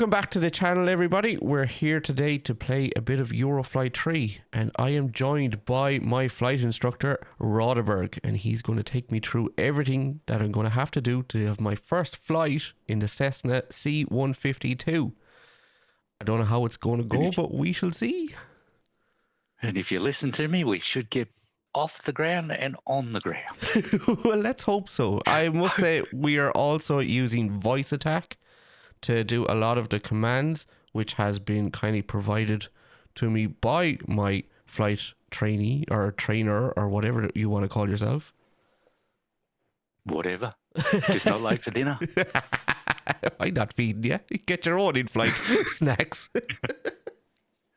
Welcome back to the channel, everybody. We're here today to play a bit of Eurofly 3, and I am joined by my flight instructor, Rauderberg, and he's going to take me through everything that I'm going to have to do to have my first flight in the Cessna C152. I don't know how it's going to go, but we shall see. And if you listen to me, we should get off the ground and on the ground. Well, let's hope so. I must say, we are also using Voiceattack to do a lot of the commands, which has been kindly provided to me by my flight trainee or trainer or whatever you want to call yourself. Whatever. Just not late for dinner. I'm not feeding you. You get your own in-flight snacks.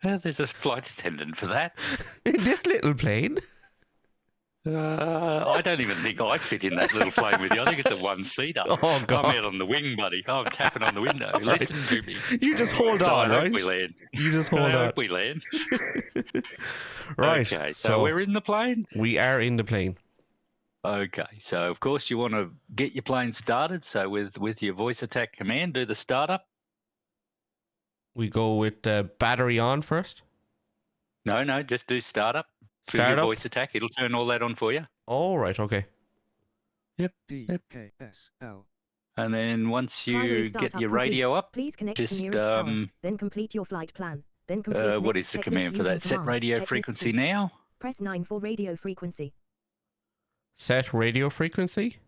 There's a flight attendant for that. In this little plane. I don't even think I fit in that little plane with you. I think it's a one-seater. Oh, God. I'm out on the wing, buddy. I'm tapping on the window. Listen to me. You just hold on, I right? hope we land. You just hold I on. hope we land. Right. Okay, so we're in the plane? We are in the plane. Okay, so of course you want to get your plane started. So with your Voiceattack command, do the startup. We go with battery on first. No, just do startup. Startup? With your Voiceattack, it'll turn all that on for you. Oh, right, okay. Yep. DKSL. And then once you get your radio up, please connect just to nearest tower, then complete your flight plan. Then complete what next is the checklist command for using that? Set command. radio Checklist frequency 2. now. Press 9 for radio frequency. Set radio frequency.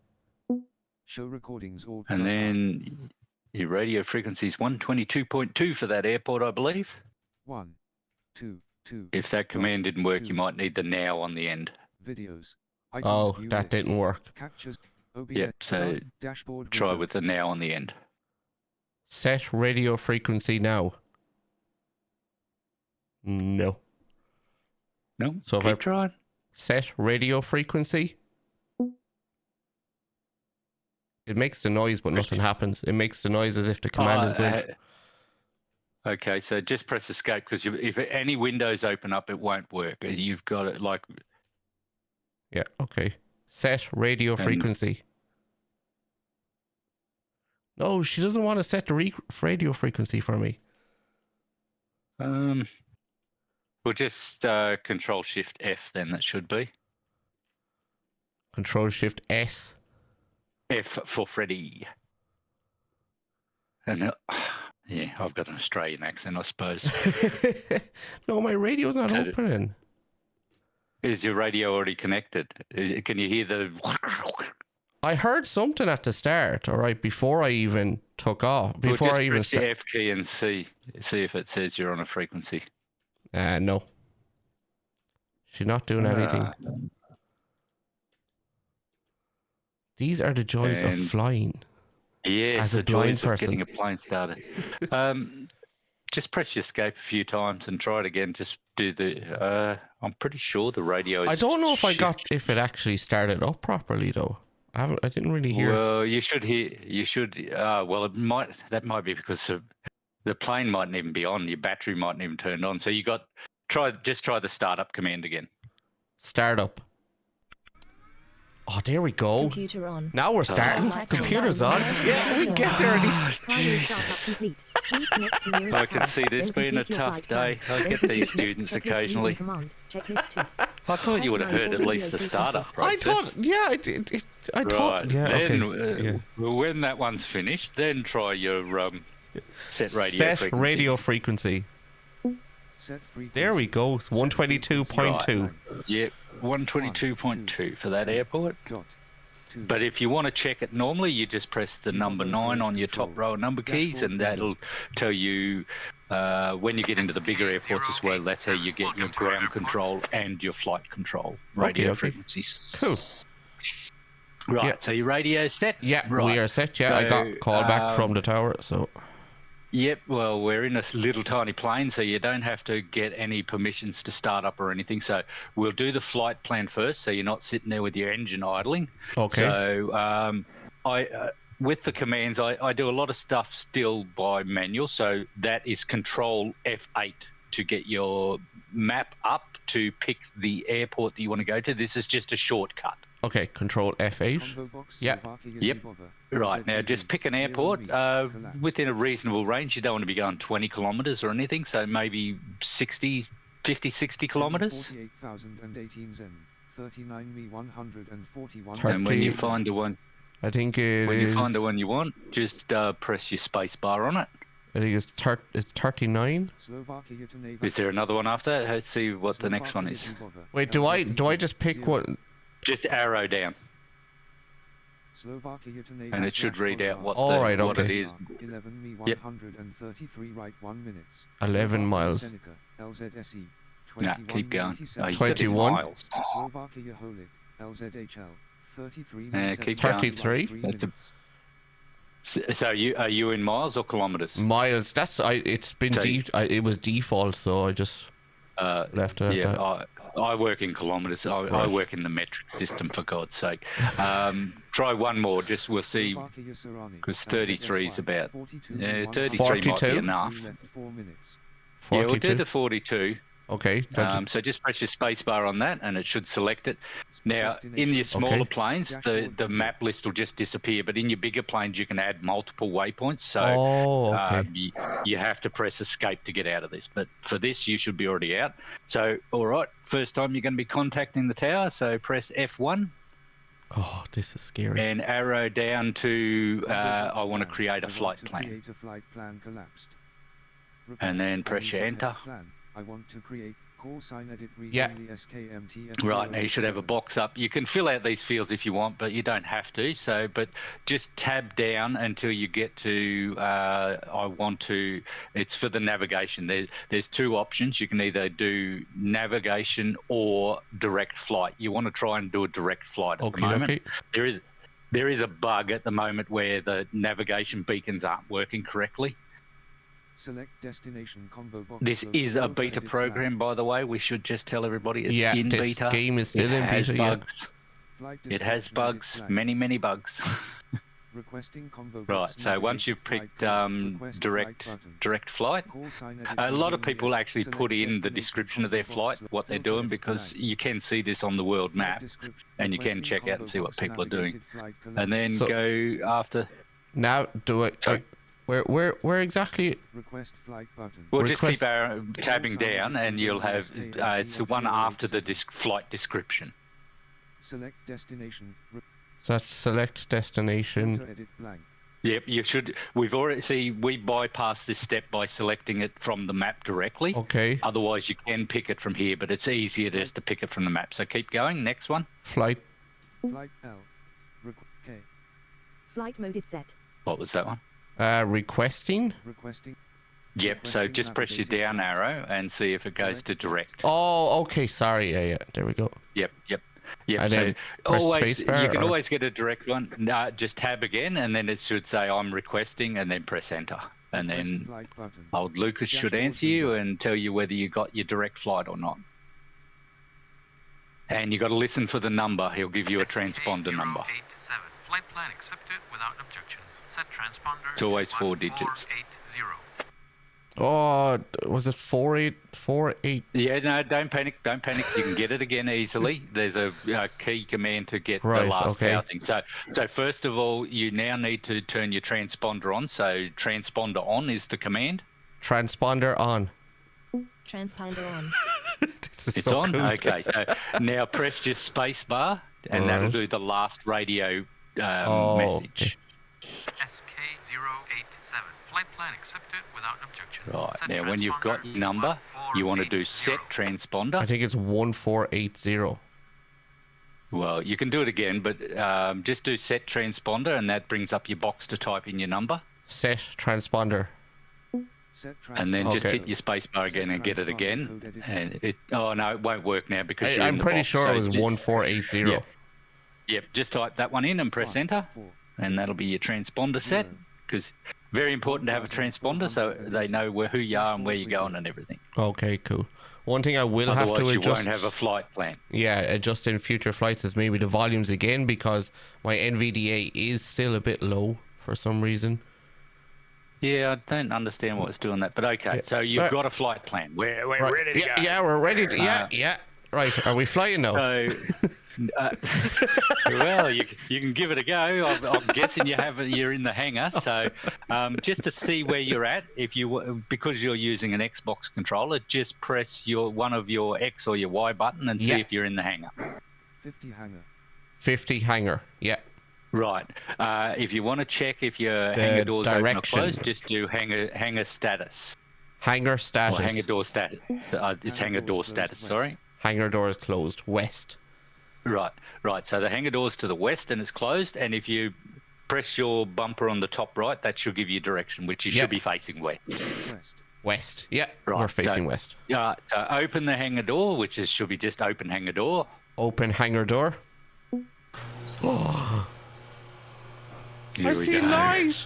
Show recordings all. And then your radio frequency is 122.2 for that airport, I believe. 1, 2, 2. If that command didn't work, you might need the now on the end. Videos. Oh, that didn't work. Captures. OBS. Yep, so dashboard try window. with the now on the end. Set radio frequency now. No. No, So if keep I- trying. Set radio frequency. It makes the noise, but nothing happens. It makes the noise as if the command is going. Okay, so just press escape because if any windows open up, it won't work. You've got it like. Yeah, okay. Set radio frequency. No, she doesn't want to set the radio frequency for me. We'll just Control Shift F then. That should be Control Shift S. F for Freddy. And yeah, I've got an Australian accent, I suppose. No, my radio's not opening. Is your radio already connected? Can you hear the? I heard something at the start, all right, before I even took off. Before Well, I even press the F key and see if it says you're on a frequency. No. She's not doing anything. These are the joys of flying. Yes, As a the blind joys of person. getting a plane started. Just press your escape a few times and try it again. Just do the. I'm pretty sure the radio is. I don't know if it actually started up properly though. I didn't really hear. Well, you should hear. You should. Well, it might. That might be because the plane mightn't even be on. Your battery mightn't even turned on. So you got just try the startup command again. Startup. Oh, there we go. Computer on. Now we're starting. Computer's on. Yeah, we get there. Primary startup complete. Please connect to nearest I can tower, see this then being a complete your tough flight plan. day. I Then get complete these next students checklist using occasionally. command. Checklist 2. I thought you would have heard at least the startup process. I thought, yeah, I thought, Right. yeah, Then, okay. when that one's finished, then try your set radio Set frequency. radio frequency. Set frequency. There we go. 122.2. Yep, 122.2 for that airport. Dot. 2. But if you want to check it normally, you just press the number 9 on your top row of number keys, and that'll tell you when you get into the bigger airports as well. That's how you get your ground control and your flight control radio Okay. frequencies. Cool. Right, Yeah. so your radio's set? Yeah, right. we are set. Yeah, I got called back from the tower, so. Yep, well, we're in a little tiny plane, so you don't have to get any permissions to start up or anything. So we'll do the flight plan first, so you're not sitting there with your engine idling. Okay. So with the commands, I do a lot of stuff still by manual. So that is Control F8 to get your map up to pick the airport that you want to go to. This is just a shortcut. Okay, control F8. Combo box Yep. Slovakia Yep. Zibova, Right, now LZDB, just pick an airport 0B, collapsed. within a reasonable range. You don't want to be going 20 kilometres or anything, so maybe 60 kilometres. 48,018 Zen, 39 me 141. And when you 30. find the one, I think it when is. you find the one you want, just press your space bar on it. I think it's 39. Slovakia to Neva. Is there another one after that? Let's see what the next one is. Slovakia Zibova, Wait, do I just pick LZDB, one? Just arrow down, Slovakia to Neva and it should read out what, All right, what it okay. is. 11 me Yep. 133 right 1 minutes. 11 miles. Seneca, LZSE, Nah, keep going. 21 Oh, you got it 21. miles. Slovakia Holik, LZHL, 33 keep going. 33? That's a- So are you in miles or kilometres? Miles. That's it's been So- it was default, so I just left it at Yeah, that. I work in kilometres. I Right. work in the metric system, for God's sake. Try one more, just we'll see, because 33 is about... 33 might 42? be enough. 4 minutes. Yeah, we'll 42. do the 42. Okay. So just press your space bar on that, and it should select it. Now, in your smaller Okay. planes, the map list will just disappear, but in your bigger planes, you can add multiple waypoints. So Oh, okay. you have to press escape to get out of this. But for this, you should be already out. So, all right, first time you're going to be contacting the tower, so press F1 Oh, this is scary. and arrow down to I want to create a flight plan. Create a flight plan collapsed. And then press your enter. Plan. I want to create call sign edit read Yeah. only SKMT Right, now you should have a box up. You can fill out these fields if you want, but you don't have to. So, but just tab down until you get to, I want to, it's for the navigation. There's two options. You can either do navigation or direct flight. You want to try and do a direct flight at the Okay, moment. okay. There is a bug at the moment where the navigation beacons aren't working correctly. Select destination combo box. This so is a go to beta edit program, plan. by the way. We should just tell everybody it's Yeah, in this beta. game is still it in has beta, yeah. bugs. Flight It has description edit bugs, plan. many bugs. Requesting combo Right, box so once navigation you've flight picked plan. Request direct flight button. direct flight, Call sign edit a lot read of people only actually select put in the destination description of their combo box, flight, what they're filter doing, edit because plan. you can see this on the world Flight map, description. and you can Requesting check out and combo see what box people are doing. navigated flight And then So- go after. Now, do I? Sorry. Where exactly? Request flight button. Well, just keep Request- tabbing down, and you'll have it's the one after the flight description. Select destination. So that's select destination. Filter edit blank. Yep, you should. We've already we bypassed this step by selecting it from the map directly. Okay. Otherwise, you can pick it from here, but it's easier just to pick it from the map. So keep going. Next one. Flight. Flight L. K. Flight mode is set. What was that one? Requesting. Requesting. Yep. So Requesting just press your navigated down flight. arrow and see if it goes to direct. Oh, okay. Sorry. Yeah. There we go. Yep. And So then press always, spacebar, you can or- always get a direct one. No, just tab again, and then it should say I'm requesting, and then press enter, and Request then flight button. old Lucas should Dashboard answer you window. and tell you whether you got your direct flight or not. And you got to listen for the number. He'll give you a transponder number. SK087. Flight plan accepted without objections. Set transponder. It's always to 4 digits. 1480. Oh, was it 4848? Yeah, no, don't panic. Don't panic. You can get it again easily. There's a key command to get Right, the last okay. tower thing. So first of all, you now need to turn your transponder on. So transponder on is the command. Transponder on. Transponder on. This is It's so on. cool. Okay. So now press your space bar, and that'll Alright. do the last radio Oh, message. SK087. Flight plan accepted without objections. Right. Set Now, when you've got transponder your number, you want to do 1480. set transponder. I think it's 1480. Well, you can do it again, but just do set transponder, and that brings up your box to type in your number. Set transponder. Set And then just Okay. hit your space bar again and get it again. And it, oh no, it won't work now because you're in I'm the pretty box. sure So it was just- 1480. Yeah. Yep, just type that one in and press enter, and that'll be your transponder set. Because very important to have a transponder so they know who you are and where you're going and everything. Okay, cool. One thing I will have Otherwise, to you adjust. won't have a flight plan. Yeah, adjust in future flights is maybe the volumes again, because my NVDA is still a bit low for some reason. Yeah, I don't understand what's doing that, but okay. Yeah. So you've Right. got a flight plan. We're Right. ready to yeah, go. yeah, we're ready to. Yeah, yeah. Right, are we flying now? So, well, you can give it a go. I'm guessing you're in the hangar. So, just to see where you're at, because you're using an Xbox controller, just press one of your X or your Y button and see if you're in the hangar. 50 hangar. 50 hangar. Yeah. Right. If you want to check if your hangar doors open or closed, just do hangar status. Hangar status. Or hangar door status. It's hangar door status. Sorry. Hangar doors closed. West. Right. So the hangar door's to the west and it's closed. And if you press your bumper on the top right, that should give you direction, which you should be facing west. West. Yeah. Right, We're facing west. Yeah. So open the hangar door, which should be just open hangar door. Open hangar door. Oh. Here I we see go. light.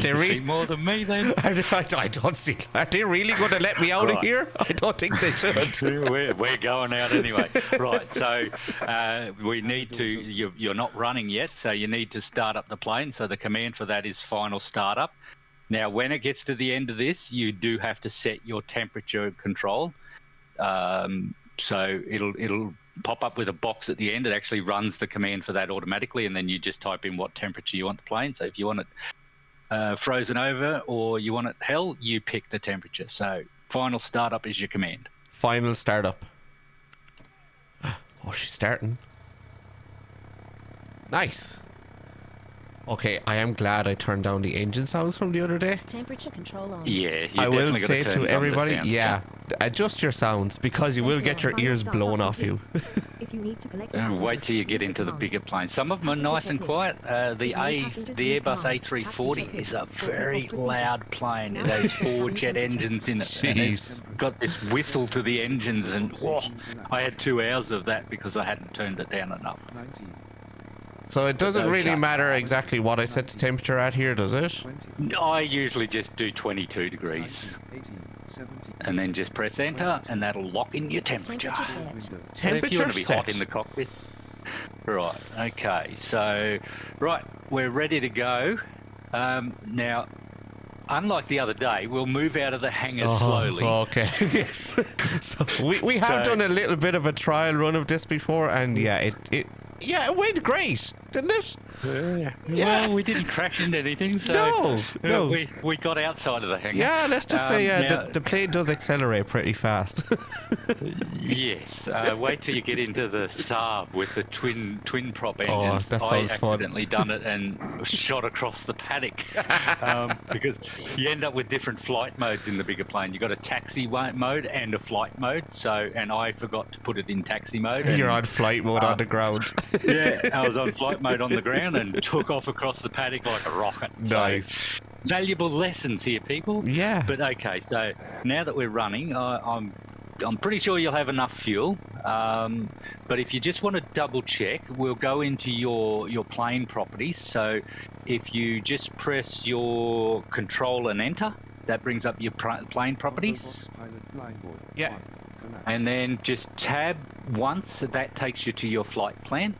You see more than me then? I don't see. Are they really going to let me out of here? I don't think they should. We're going out anyway. Right, so we need to, you're not running yet, so you need to start up the plane. So the command for that is final startup. Now, when it gets to the end of this, you do have to set your temperature control. So it'll pop up with a box at the end. It actually runs the command for that automatically, and then you just type in what temperature you want the plane. So if you want it frozen over or you want it hell, you pick the temperature. So final startup is your command. Final startup. Oh, she's starting. Nice. Okay, I am glad I turned down the engine sounds from the other day. Temperature control on. Yeah, I will say to everybody, adjust your sounds because you will get your ears blown off you. If you need to collect wait till you get into the bigger planes. Some of them are nice and quiet. The Airbus A340 is a very loud plane. It has 4 jet engines in it. And it's got this whistle to the engines, and I had 2 hours of that because I hadn't turned it down enough. 19. So it doesn't really matter exactly what I set the temperature at here, does it? I usually just do 22 degrees. 18, 17. And then just press enter, and that'll lock in your temperature. Temperature set. Window. If you Temperature want to be hot set. in the cockpit. Right, okay, so, right, we're ready to go. Now, unlike the other day, we'll move out of the hangar slowly. Okay, yes. So we have done a little bit of a trial run of this before, and it went great, didn't it? Yeah. Yeah. Well, we didn't crash into anything, so No. we got outside of the hangar. Yeah, let's just say now- the plane does accelerate pretty fast. Yes. Wait till you get into the Saab with the twin prop engines. that I sounds fun. accidentally done it and shot across the paddock because you end up with different flight modes in the bigger plane. You got a taxi mode and a flight mode. So, and I forgot to put it in taxi mode. You're and, on flight mode on the ground. Yeah, I was on flight mode on the ground and took off across the paddock like a rocket. Nice. So, valuable lessons here, people. Yeah. But okay, so now that we're running, I'm pretty sure you'll have enough fuel. But if you just want to double check, we'll go into your plane properties. So if you just press your control and enter, that brings up your plane properties. Pilot blind board. Yeah. 1. Collapse. And then just tab once, that takes you to your flight plan.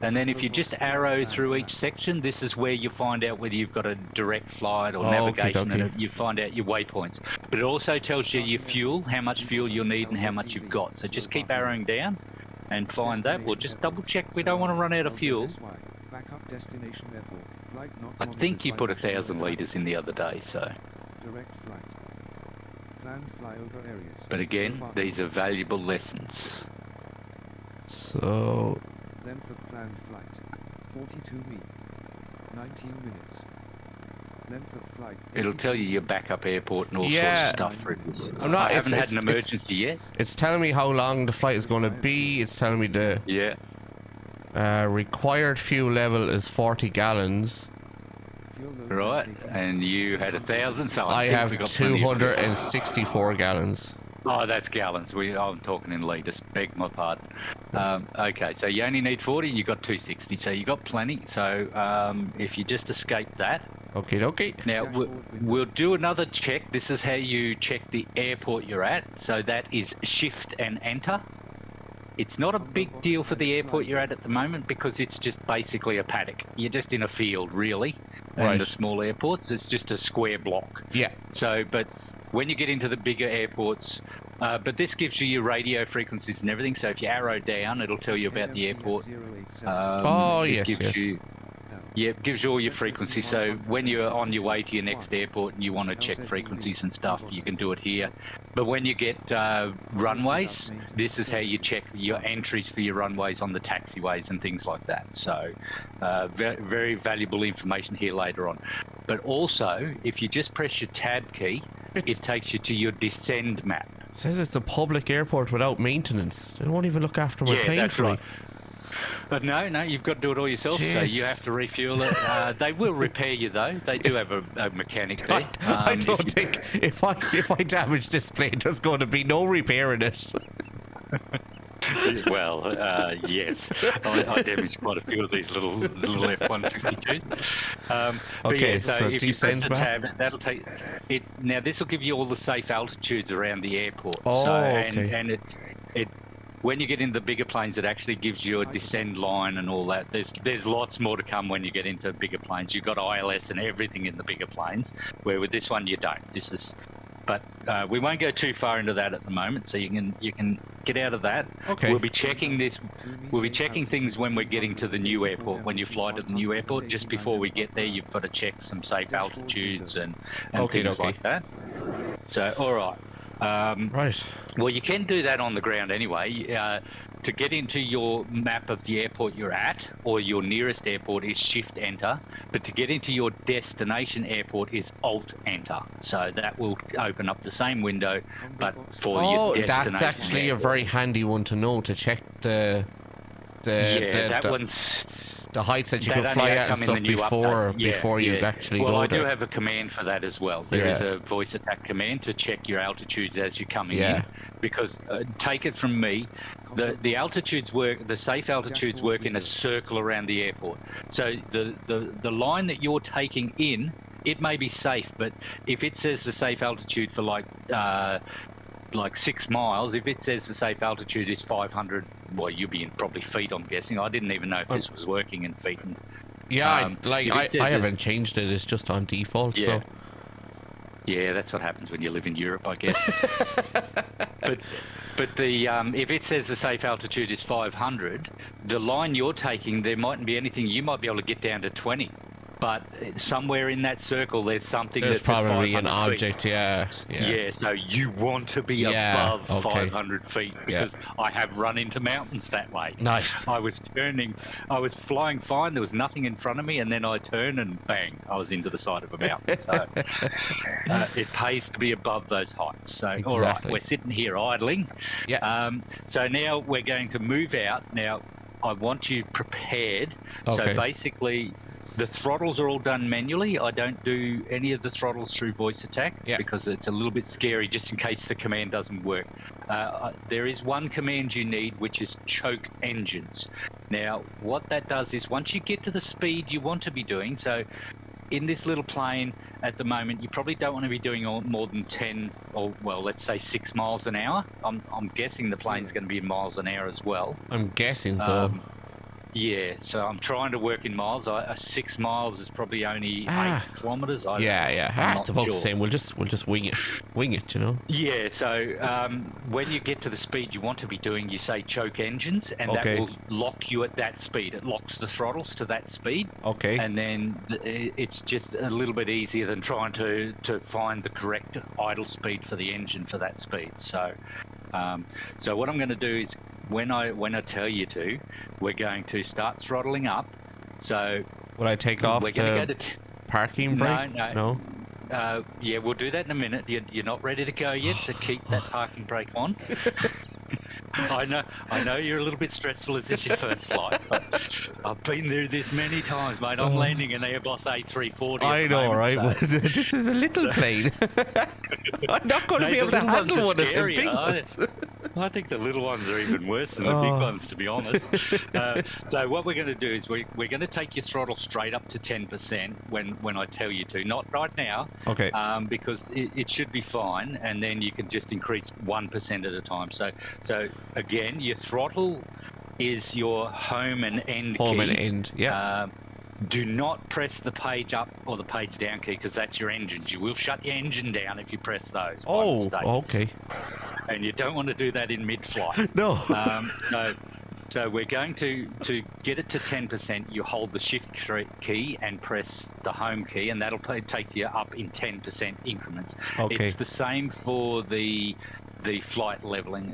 And then if you just arrow through each section, this is where you find out whether you've got a direct flight or navigation, and you find out your waypoints. But it also tells you your fuel, how much fuel you'll need and how much you've got. So just keep arrowing down and find that. We'll just double check we don't want to run out of fuel. Backup destination airport. Flight not I monitored think you by put national 1,000 weather. litres in the other day, so. Direct flight. Planned flyover areas. But again, So far. these are valuable lessons. So Length of planned flight. 42 meters. 19 minutes. Length of flight. It'll tell you your backup airport and all Yeah. sorts of stuff for this. I'm not- I haven't it's- had an it's- emergency yet. it's telling me how long the flight is going to be. It's telling me the Yeah. required fuel level is 40 gallons. Fuel load Right, intake and you had 1,000, so I think have we got plenty of fuel. 264 gallons. Oh, that's gallons. I'm talking in litres. Beg my pardon. Okay, so you only need 40, and you got 260, so you got plenty. So if you just escape that, Okay. now we'll do another check. This is how you check the airport you're at. So that is shift and enter. It's not a big deal for the airport you're at the moment because it's just basically a paddock. You're just in a field, really. And Right. the small airports, it's just a square block. Yeah. So, but when you get into the bigger airports, but this gives you your radio frequencies and everything. So if you arrow down, it'll tell you about the airport. Oh, It yes, gives yes. you, yeah, it gives you all your frequencies. So when you're on your way to your next airport and you want to check frequencies and stuff, you can do it here. But when you get runways, this is how you check your entries for your runways on the taxiways and things like that. So very, very valuable information here later on. But also, if you just press your tab key, it takes you to your descend map. It says it's a public airport without maintenance. They won't even look after my plane that's for me. right. But no, you've got to do it all yourself. So Jeez. you have to refuel it. They will repair you though. They do have a mechanic there. I don't think if I damage this plane, there's going to be no repairing it. Well, yes, I damaged quite a few of these little F-152s. But Okay, yeah, so so if you press descend the map. tab, that'll take it. Now this will give you all the safe altitudes around the airport. Oh, so, okay. and it when you get into the bigger planes, it actually gives you a descend line and all that. There's lots more to come when you get into bigger planes. You've got ILS and everything in the bigger planes, where with this one you don't. This is. But we won't go too far into that at the moment, so you can get out of that. Okay. We'll be checking this. We'll be checking things when we're getting to the new airport. When you fly to the new airport, just before we get there, you've got to check some safe altitudes and things like that. So, all right. Right. Well, you can do that on the ground anyway. To get into your map of the airport you're at, or your nearest airport, is Shift Enter. But to get into your destination airport is Alt Enter. So that will open up the same window, but for your destination. That's actually a very handy one to know, to check the heights that you can fly at and stuff before you actually go there. Well, I do have a command for that as well. There is a Voiceattack command to check your altitudes as you're coming in. Because take it from me, the altitudes work. The safe altitudes work in a circle around the airport. So the line that you're taking in, it may be safe, but if it says the safe altitude for like 6 miles, if it says the safe altitude is 500, well, you'll be in probably feet, I'm guessing. I didn't even know if this was working in feet. And, I haven't changed it. It's just on default. Yeah. So. Yeah, that's what happens when you live in Europe, I guess. But the if it says the safe altitude is 500, the line you're taking, there mightn't be anything. You might be able to get down to 20. But somewhere in that circle, there's something There's that's probably an 500 object, feet. yeah. So you want to be above 500 feet, because I have run into mountains that way. Nice. I was flying fine, there was nothing in front of me, and then I turned and bang, I was into the side of a mountain. So it pays to be above those heights. So, all right, we're sitting here idling. Yeah. So now we're going to move out. Now, I want you prepared. So basically, the throttles are all done manually. I don't do any of the throttles through Voiceattack because it's a little bit scary, just in case the command doesn't work. There is one command you need, which is choke engines. Now, what that does is once you get to the speed you want to be doing, so in this little plane at the moment, you probably don't want to be doing more than 10 or, well, let's say 6 miles an hour. I'm guessing the plane's going to be in miles an hour as well. I'm guessing so. Yeah, so I'm trying to work in miles. 6 miles is probably only 8 kilometres. It's about the same. We'll just wing it, you know. Yeah. So when you get to the speed you want to be doing, you say choke engines, and that will lock you at that speed. It locks the throttles to that speed. Okay. And then it's just a little bit easier than trying to find the correct idle speed for the engine for that speed. So, so what I'm going to do is, when I tell you to, we're going to start throttling up. So will I take off the parking brake? No. Yeah, we'll do that in a minute. You're not ready to go yet, so keep that parking brake on. I know you're a little bit stressful as this your first flight, but I've been through this many times, mate. I'm landing an Airbus A340. I know, right? So. This is a little plane. I'm not going to be able to handle one of them big ones. I think the little ones are even worse than the big ones, to be honest. So what we're going to do is we're going to take your throttle straight up to 10% when I tell you to. Not right now, because it should be fine, and then you can just increase 1% at a time. So again, your throttle is your home and end key. Home and end, yeah. Do not press the page up or the page down key because that's your engines. You will shut your engine down if you press those. by Oh, mistake. okay. And you don't want to do that in mid-flight. No. So we're going to get it to 10%. You hold the shift key and press the home key, and that'll take you up in 10% increments. Okay. It's the same for the flight leveling,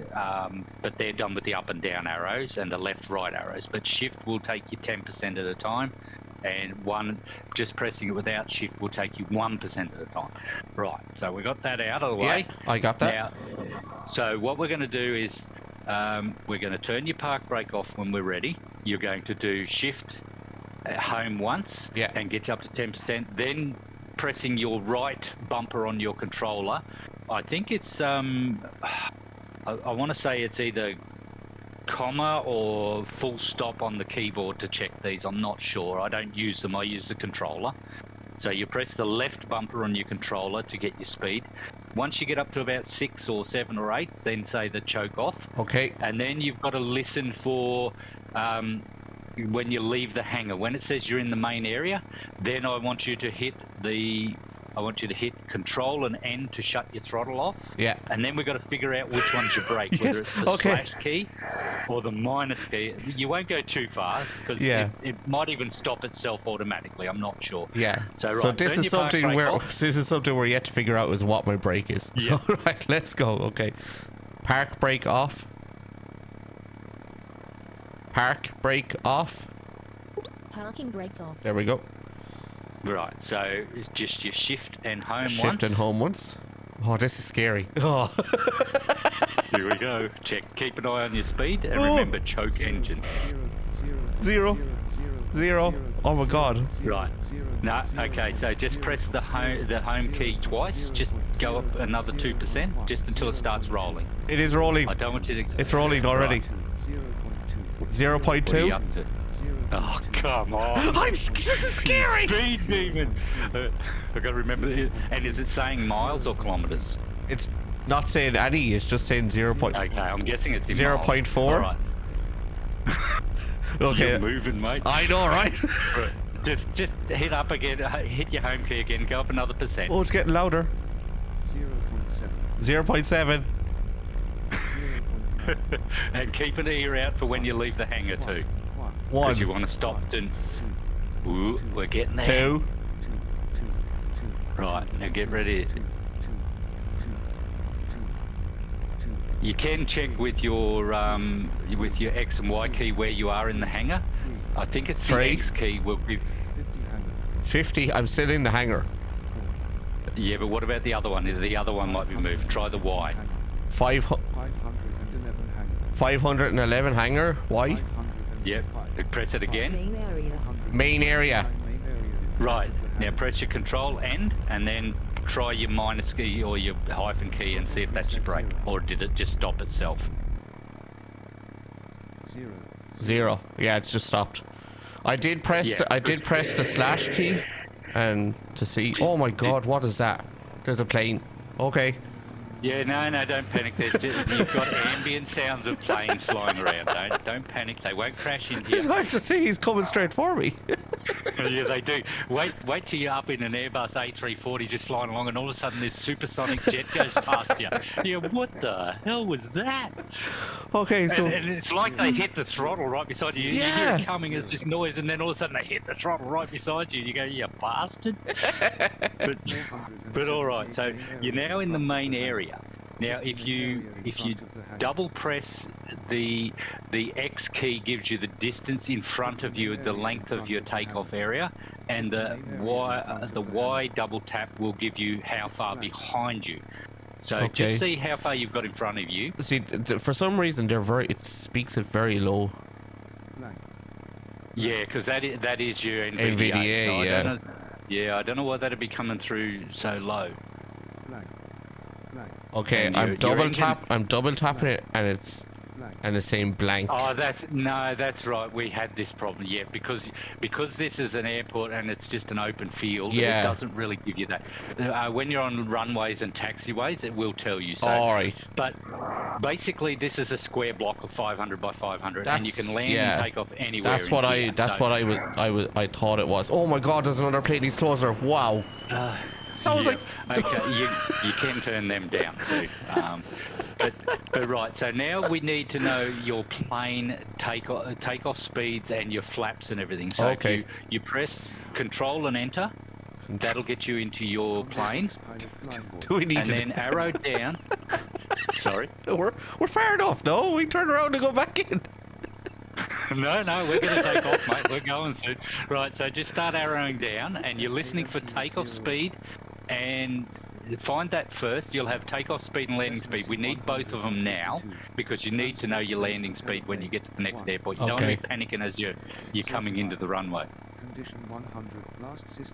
but they're done with the up and down arrows and the left-right arrows. But shift will take you 10% at a time, and just pressing it without shift will take you 1% at a time. Right. So we got that out of the way. Yeah, I got that. Now, so what we're going to do is we're going to turn your park brake off when we're ready. You're going to do shift home once and get you up to 10%. Then pressing your right bumper on your controller. I think it's, I want to say it's either comma or full stop on the keyboard to check these. I'm not sure. I don't use them. I use the controller. So you press the left bumper on your controller to get your speed. Once you get up to about 6 or 7 or 8, then say the choke off. Okay. And then you've got to listen for when you leave the hangar. When it says you're in the main area, then I want you to hit Control and N to shut your throttle off. Yeah. And then we've got to figure out which one's your brake, whether it's the slash key or the minus key. You won't go too far because it might even stop itself automatically. I'm not sure. Yeah. So, So right, this turn is your park something brake where off. this is something we're yet to figure out is what my brake is. Yeah. So right, let's go. Okay. Park brake off. Park brake off. Parking brakes off. There we go. Right, so it's just your shift and home Shift once. and home once. Oh, this is scary. Oh. Here we go. Check. Keep an eye on your speed and remember choke engine. Zero. Oh my god. Right. No. Okay. So just press the home key twice. Just go up another 2%, just until it starts rolling. It is rolling. I don't want you to. It's rolling already. Right. 0.2. What are you up to? Oh, come on. This is scary. Speed demon. I've got to remember. And is it saying miles or kilometers? It's not saying any. It's just saying 0. Okay, I'm guessing it's in 0.4. All right. Okay. You're moving, mate. I know, right? Just hit up again. Hit your home key again. Go up another percent. Oh, it's getting louder. 0.7. 0.7. And keep an ear out for when you leave the hangar too. 1. Because you want to stop and... Ooh, we're getting there. 2. Right, now get ready. You can check with your X and Y key where you are in the hangar. I think it's the 3. X key will give... 50. I'm still in the hangar. Yeah, but what about the other one? The other one might be moved. Try the Y. 511 hangar. Y. Yep. Press it again. Main area. Main area. Right. Now press your Control N and then try your minus key or your hyphen key and see if that's your brake, or did it just stop itself? 0. Yeah, it's just stopped. I did press. Yeah. I did press the slash key, and to see. Oh my God! What is that? There's a plane. Okay. Yeah, no, don't panic. There's just, you've got ambient sounds of planes flying around. Don't panic. They won't crash into It's you. hard to see. He's coming straight for me. Yeah, they do. Wait till you're up in an Airbus A340 just flying along, and all of a sudden this supersonic jet goes past you. Yeah, what the hell was that? Okay, so And it's like they hit the throttle right beside you. You hear it coming as this noise, and then all of a sudden they hit the throttle right beside you. You go, you bastard. But all right. So you're now in the main area. Now, if you double press the X key, gives you the distance in front of you, the length of your takeoff area, and the Y double tap will give you how far behind you. So just see how far you've got in front of you. see, for some reason it speaks it very low. Yeah, because that is your NVDA. NVDA, So I don't know why that'd be coming through so low. Okay, And I'm your double engine- tapping it, and it's and it's saying blank. Oh, that's right. We had this problem, yeah, because this is an airport and it's just an open field. Yeah. It doesn't really give you that. When you're on runways and taxiways, it will tell you. So, All right. But basically, this is a square block of 500 by 500, and you can land and take off anywhere. That's what I thought it was. Oh my God, there's another plane. He's closer. Wow. Sounds like. Okay, you can turn them down too. But right, so now we need to know your plane takeoff speeds and your flaps and everything. So if you press Control and Enter, that'll get you into your plane. Do we need and then arrow down. Sorry. We're far enough. No, we turn around and go back in. No, we're going to take off, mate. We're going soon. Right, so just start arrowing down, and you're listening for takeoff speed, and find that first. You'll have takeoff speed and landing speed. We need both of them now, because you need to know your landing speed when you get to the next airport. You don't want to be panicking as you're coming into the runway.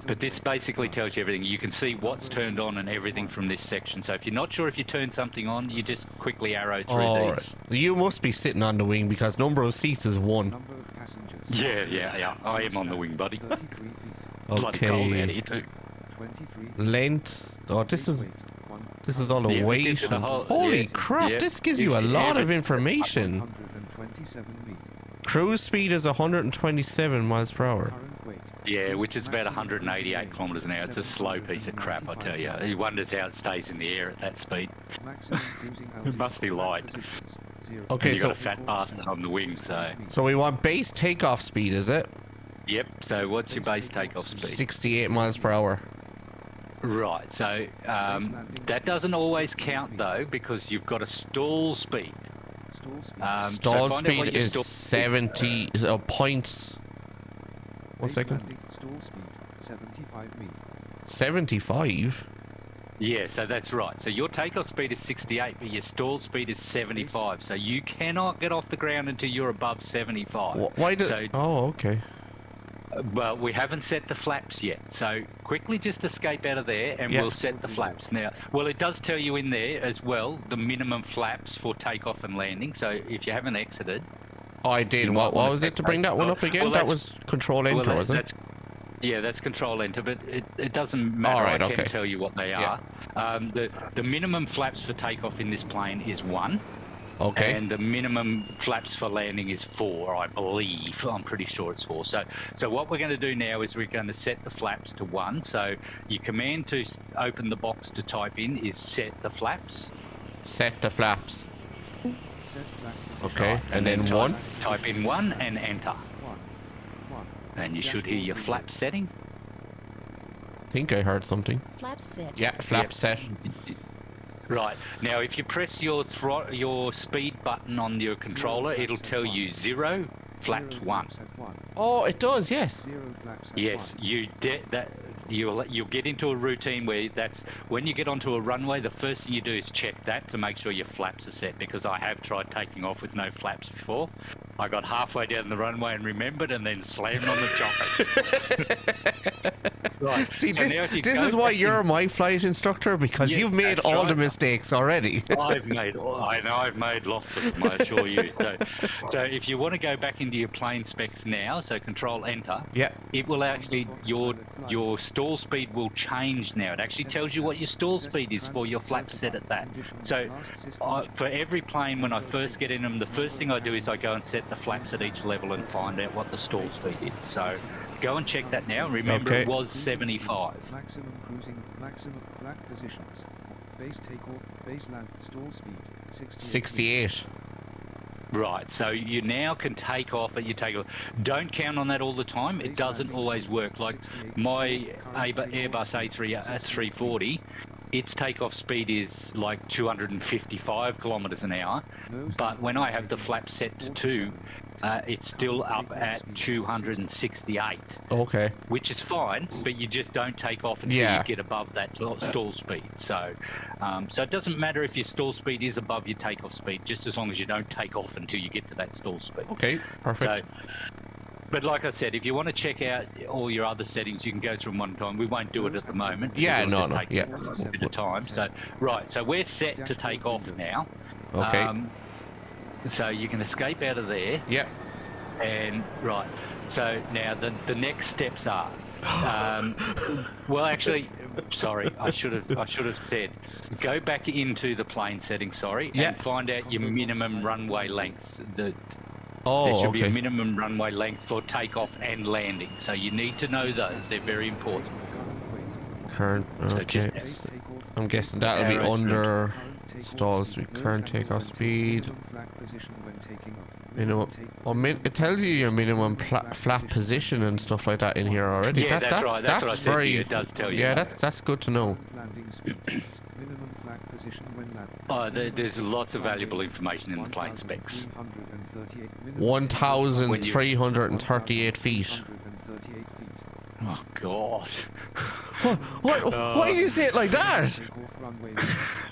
But this basically tells you everything. You can see what's turned on and everything from this section. So if you're not sure if you turned something on, you just quickly arrow through these. You must be sitting on the wing because number of seats is 1. Yeah. I am on the wing, buddy. Bloody Okay. cold out here too. Length. Oh, this is all the weight. Holy crap! This gives you a lot of information. Cruise speed is 127 miles per hour. Yeah, which is about 188 kilometres an hour. It's a slow piece of crap, I tell you. He wonders how it stays in the air at that speed. It must be light. Okay, and you so got a fat bastard on the wing, so. So we want base takeoff speed, is it? Yep. So what's your base takeoff speed? 68 miles per hour. Right. So that doesn't always count though, because you've got a stall speed. Stall speed is 70 points. 1 second. Stall speed 75 meters. 75? Yeah, so that's right. So your takeoff speed is 68, but your stall speed is 75. So you cannot get off the ground until you're above 75. Why did? Oh, okay. Well, we haven't set the flaps yet, so quickly just escape out of there and we'll set the flaps. Now, well, it does tell you in there as well the minimum flaps for takeoff and landing, so if you haven't exited... Oh, I did. What was it to bring that one up again? That was Control Enter, was it? Yeah, that's Control Enter, but it doesn't matter. All right, I can tell you what they are. The minimum flaps for takeoff in this plane is 1. Okay. And the minimum flaps for landing is 4, I believe. I'm pretty sure it's 4. So what we're going to do now is we're going to set the flaps to 1. So your command to open the box to type in is set the flaps. Set the flaps. Okay, Right, and then 1. Type in 1 and enter. And you should hear your flap setting. I think I heard something. Flaps set. Yeah, flaps set. Right, now if you press your speed button on your controller, it'll tell you 0, flaps 1. Oh, it does, yes. Yes, you'll get into a routine where that's when you get onto a runway, the first thing you do is check that to make sure your flaps are set, because I have tried taking off with no flaps before. I got halfway down the runway and remembered, and then slammed on the choppers. Right. See, so this is why you're my flight instructor, because you've made all the mistakes already. I've made lots of them, I assure you. So if you want to go back into your plane specs now, so Control Enter, it will actually, your stall speed will change now. It actually tells you what your stall speed is for your flap set at that. So for every plane, when I first get in them, the first thing I do is I go and set the flaps at each level and find out what the stall speed is. So go and check that now. Remember, it was 75. Maximum cruising, maximum flat positions. Base takeoff, base land, stall speed 68. Right, so you now can take off at your takeoff. Don't count on that all the time. It doesn't always work. Like my Airbus A340, its takeoff speed is like 255 kilometers an hour, but when I have the flap set to 2, it's still up at 268. Okay. Which is fine, but you just don't take off until you get above that stall speed. So, so it doesn't matter if your stall speed is above your takeoff speed, just as long as you don't take off until you get to that stall speed. Okay, perfect. So, but like I said, if you want to check out all your other settings, you can go through them one time. We won't do it at the moment. Yeah, it'll no, just take a bit of time. So, right, so we're set to take off now. Okay. So you can escape out of there. Yep. And right. So now the next steps are. Well, actually, sorry, I should have said, go back into the plane settings, and find out your minimum runway length. There should be a minimum runway length for takeoff and landing. So you need to know those. They're very important. Current. Okay. I'm guessing that'll be under stalls. Current takeoff speed. Minimum. Well, it tells you your minimum flap position and stuff like that in here already. Yeah, that's right. That's what I said very. To you. It does tell you. Yeah, that's good to know. There's lots of valuable information in the plane specs. 1,338 feet. Oh God. Why did you say it like that?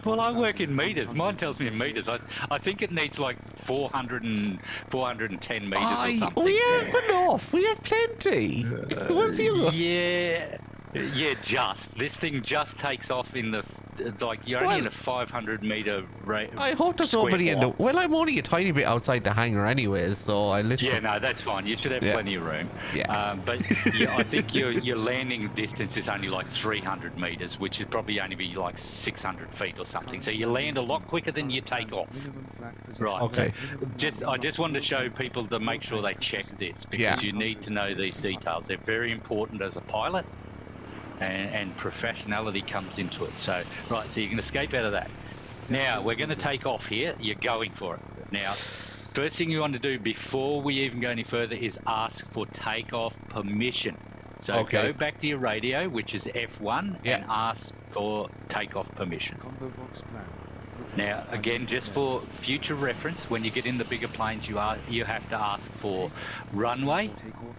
Well, I work in meters. Mine tells me in meters. I think it needs like 410 meters or something. We have enough. We have plenty. Yeah, just. This thing just takes off in the... Like, you're only in a 500 meter rate. I hope there's nobody in the... Well, I'm only a tiny bit outside the hangar anyways, so I literally... Yeah, no, that's fine. You should have plenty of room. Yeah. But yeah, I think your landing distance is only like 300 meters, which would probably only be like 600 feet or something. So you land a lot quicker than you take off. Right. Okay. So I just wanted to show people to make sure they check this, because you need to know these details. They're very important as a pilot. And professionality comes into it. So, right, so you can escape out of that. Now, we're going to take off here. You're going for it. Now, first thing you want to do before we even go any further is ask for takeoff permission. So go back to your radio, which is F1, and ask for takeoff permission. Now, again, just for future reference, when you get in the bigger planes, you have to ask for runway,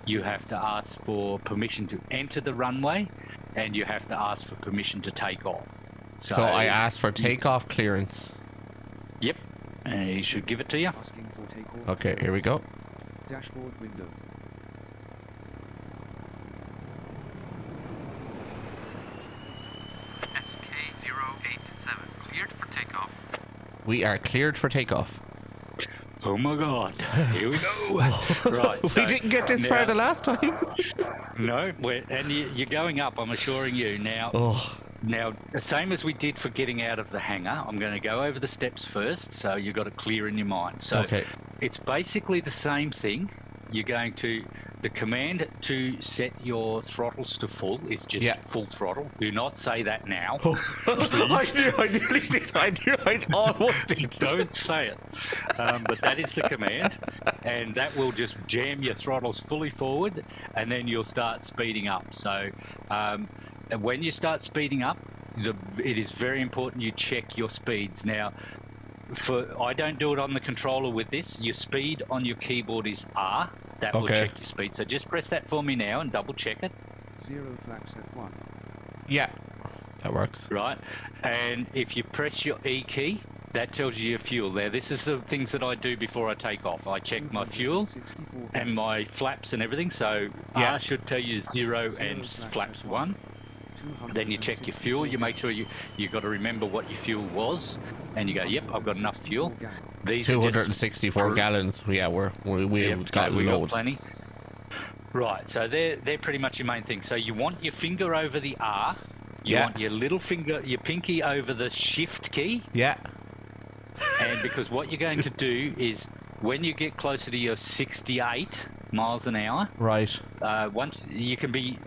you have to ask for permission to enter the runway, and you have to ask for permission to take off. So I asked for takeoff clearance. Yep, and he should give it to you. Okay, here we go. Dashboard window. SK087, cleared for takeoff. We are cleared for takeoff. Oh my God, here we go. Right, we didn't get this far the last time. No, and you're going up, I'm assuring you. Now, now, the same as we did for getting out of the hangar, I'm going to go over the steps first, so you've got it clear in your mind. So it's basically the same thing. You're going to... The command to set your throttles to full is just full throttle. Do not say that now. I nearly did. I almost did. Don't say it. But that is the command. And that will just jam your throttles fully forward, and then you'll start speeding up. So when you start speeding up, it is very important you check your speeds. Now, I don't do it on the controller with this. Your speed on your keyboard is R. That will check your speed. So just press that for me now and double check it. 0 flaps at 1. Yeah, that works. Right. And if you press your E key, that tells you your fuel. Now, this is the things that I do before I take off. I check my fuel and my flaps and everything. So R should tell you 0 and flaps 1. Then you check your fuel. You make sure you got to remember what your fuel was, and you go, yep, I've got enough fuel. These 264 gallons. Yeah, we've got loads. Plenty. Right, so they're pretty much your main thing. So you want your finger over the R. You want your little finger, your pinky over the shift key. Yeah. And because what you're going to do is when you get closer to your 68 miles an hour. Right. Once you can be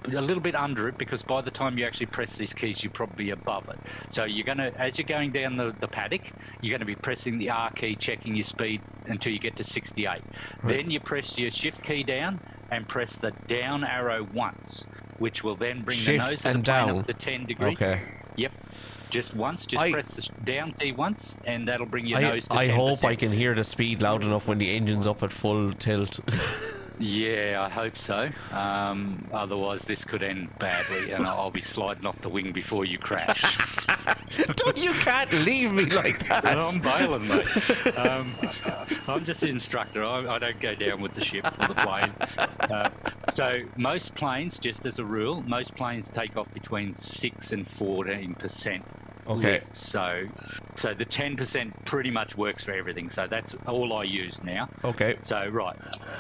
a little bit under it, because by the time you actually press these keys, you're probably above it. So you're going to, as you're going down the paddock, you're going to be pressing the R key, checking your speed until you get to 68. Right. Then you press your shift key down and press the down arrow once, which will then bring the nose of the plane up to 10 degrees. Okay. Yep. Just once, press the down key once, and that'll bring your nose to 10%. I hope I can hear the speed loud enough when the engine's up at full tilt. Yeah, I hope so. Otherwise, this could end badly, and I'll be sliding off the wing before you crash. You can't leave me like that. I'm bailing, mate. I'm just an instructor. I don't go down with the ship or the plane. So most planes, just as a rule, most planes take off between 6 and 14%. Okay. lift. So the 10% pretty much works for everything. So that's all I use now. Okay. So right.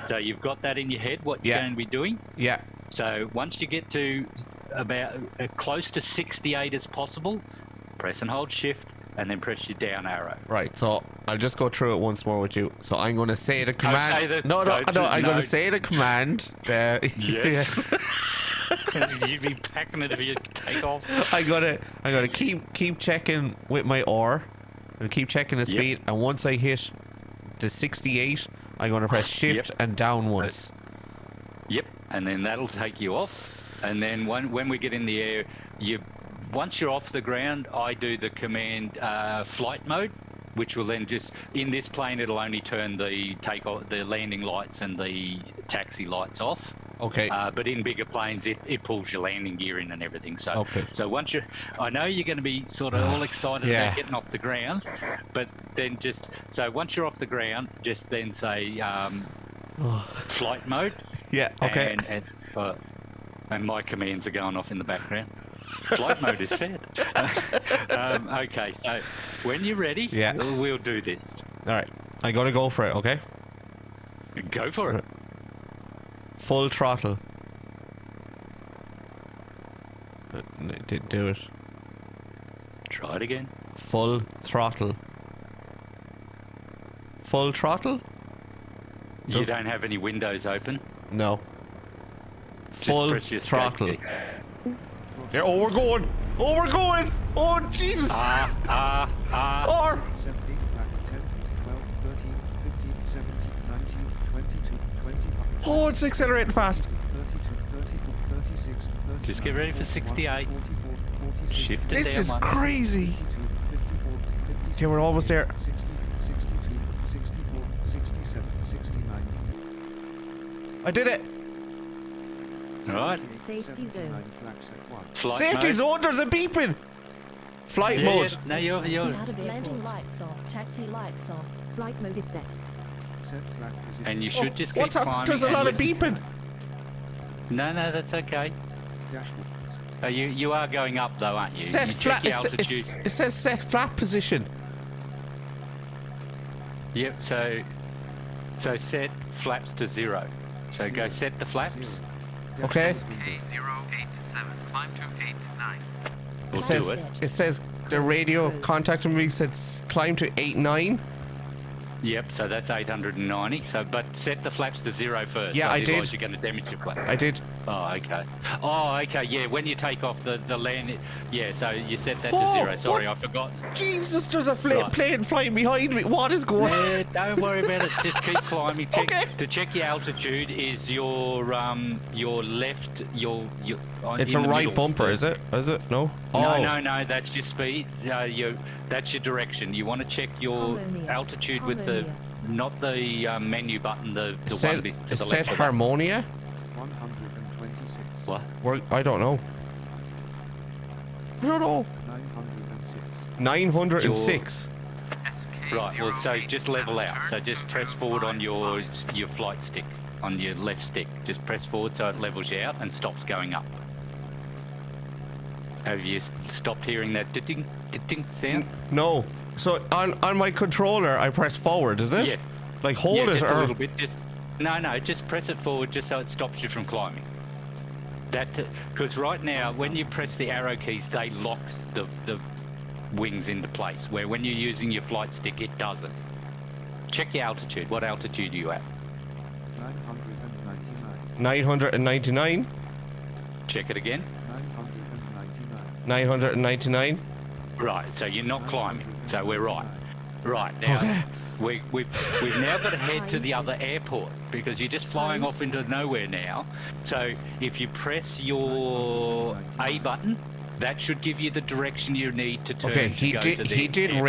So you've got that in your head. What Yeah. you're going to be doing. Yeah. So once you get to about close to 68 as possible, press and hold shift, and then press your down arrow. Right. So I'll just go through it once more with you. So I'm going to say the say command. the- No. I'm going no. to say the command. Yes. You'd be packing it if you take off. I gotta keep checking with my R. And keep checking the speed, and once I hit the 68, I'm gonna press shift and down once. Yep, and then that'll take you off. And then when we get in the air, once you're off the ground, I do the command flight mode, which will then just in this plane it'll only turn the the landing lights and the taxi lights off. Okay. But in bigger planes, it pulls your landing gear in and everything. So, Okay. so once I know you're going to be sort of all excited Yeah. about getting off the ground, but then so once you're off the ground, just then say flight mode. Yeah. Okay. And my commands are going off in the background. Flight mode is set. Okay, so when you're ready, we'll do this. All right. I gotta go for it. Okay. Go for it. Full throttle. Didn't do it. Try it again. Full throttle. Full throttle? You don't have any windows open. No. Just Full press your throttle. escape key. Yeah, oh, we're going! Oh, we're going! Oh, Jesus! Or 7, 8, 10, 12, 13, 15, 17, 19, 22, 25. Oh, it's accelerating fast. 32, 34, 36, 39, Just get ready for 68. 44, 46, Shift it This down is one. crazy. 52, 54, 56, Okay, we're almost there. 60, 62, 64, 67, 69. I did it! Right. 78, Safety 79 flaps at 1. Flight Safety mode. zone, there's a beeping! Flight Yeah, mode. yeah. No, you're Out of landing lights off. Taxi lights off. Flight mode is set. Set flag position. And you should just keep What's up? climbing. There's a and lot of listen. beeping. No, that's okay. Dashboard. You are going up though, aren't you? Set you flat. check your altitude. It says set flat position. Yep. So set flaps to 0. So go set the flaps. Okay. SK087, climb to 89. We'll It says do it. it says the radio contacting me said climb to 89. Yep. So that's 890. So but set the flaps to 0 first. Yeah, I otherwise did. You're going to damage your flap. I did. Oh, okay. Oh, okay. Yeah, when you take off the land, yeah. So you set that Oh, to 0. Sorry, what? I forgot. Jesus, there's a Right. plane flying behind me. What is going on? Yeah, don't worry about it. Just keep climbing. Okay. To check your altitude is your left It's in a the right middle. bumper, is it? Is it? No. No. That's your speed. That's your direction. You want to check your Harmonia. altitude with the not the menu button. The It one said, to it the said left. of that. Harmonia. 126. What? I don't know. I don't know. 906. 906. Right. Well, so just level out. So just press forward on your flight stick, on your left stick. Just press forward so it levels you out and stops going up. Have you stopped hearing that ding sound? No. So on my controller, I press forward, is it? Yeah. Like hold it just a or little bit. No. Just press it forward, just so it stops you from climbing. Because right now, when you press the arrow keys, they lock the wings into place. Where when you're using your flight stick, it doesn't. Check your altitude. What altitude are you at? 999. 999. Check it again. 999. 999. Right. So you're not climbing. So we're right. Right now. Okay. We've now got to head to the other airport because you're just flying off into nowhere now. So if you press your A button, that should give you the direction you need to turn. Okay, to he go did to the he did airport.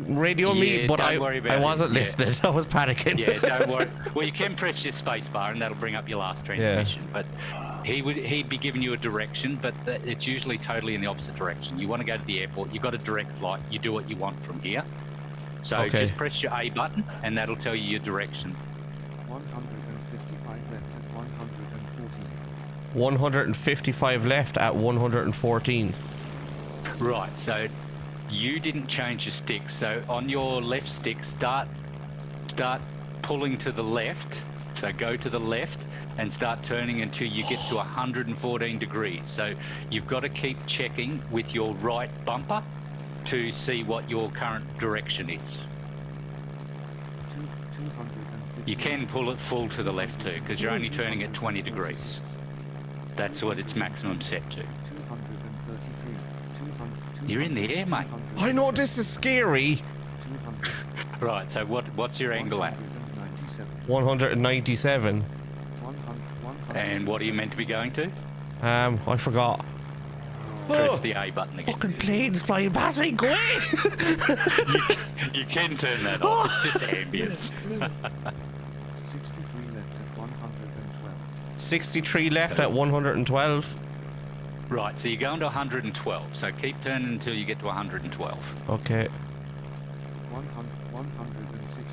radio me, Yeah, but don't worry about I it. wasn't Yeah. listening. I was panicking. Yeah, don't worry. Well, you can press your space bar and that'll bring up your last transmission. But he'd be giving you a direction, but it's usually totally in the opposite direction. You want to go to the airport, you've got a direct flight, you do what you want from here. So Okay. just press your A button and that'll tell you your direction. 155 left at 114. 155 left at 114. Right, so you didn't change your stick. So on your left stick, start pulling to the left. So go to the left and start turning until you get to 114 degrees. So you've got to keep checking with your right bumper to see what your current direction is. 250. You can pull it full to the left too, because you're only turning at 20 degrees. That's what it's maximum set to. 233. 200. You're in the air, mate. I know this is scary. 200. Right, so what's your angle at? 197. 197. 100. And what are you meant to be going to? I forgot. Press Oh, the A button again. fucking planes flying past me. Go away. You can turn that off. It's just ambience. 63 left at 112. 63 left at 112. Right, so you're going to 112. So keep turning until you get to 112. Okay. 160.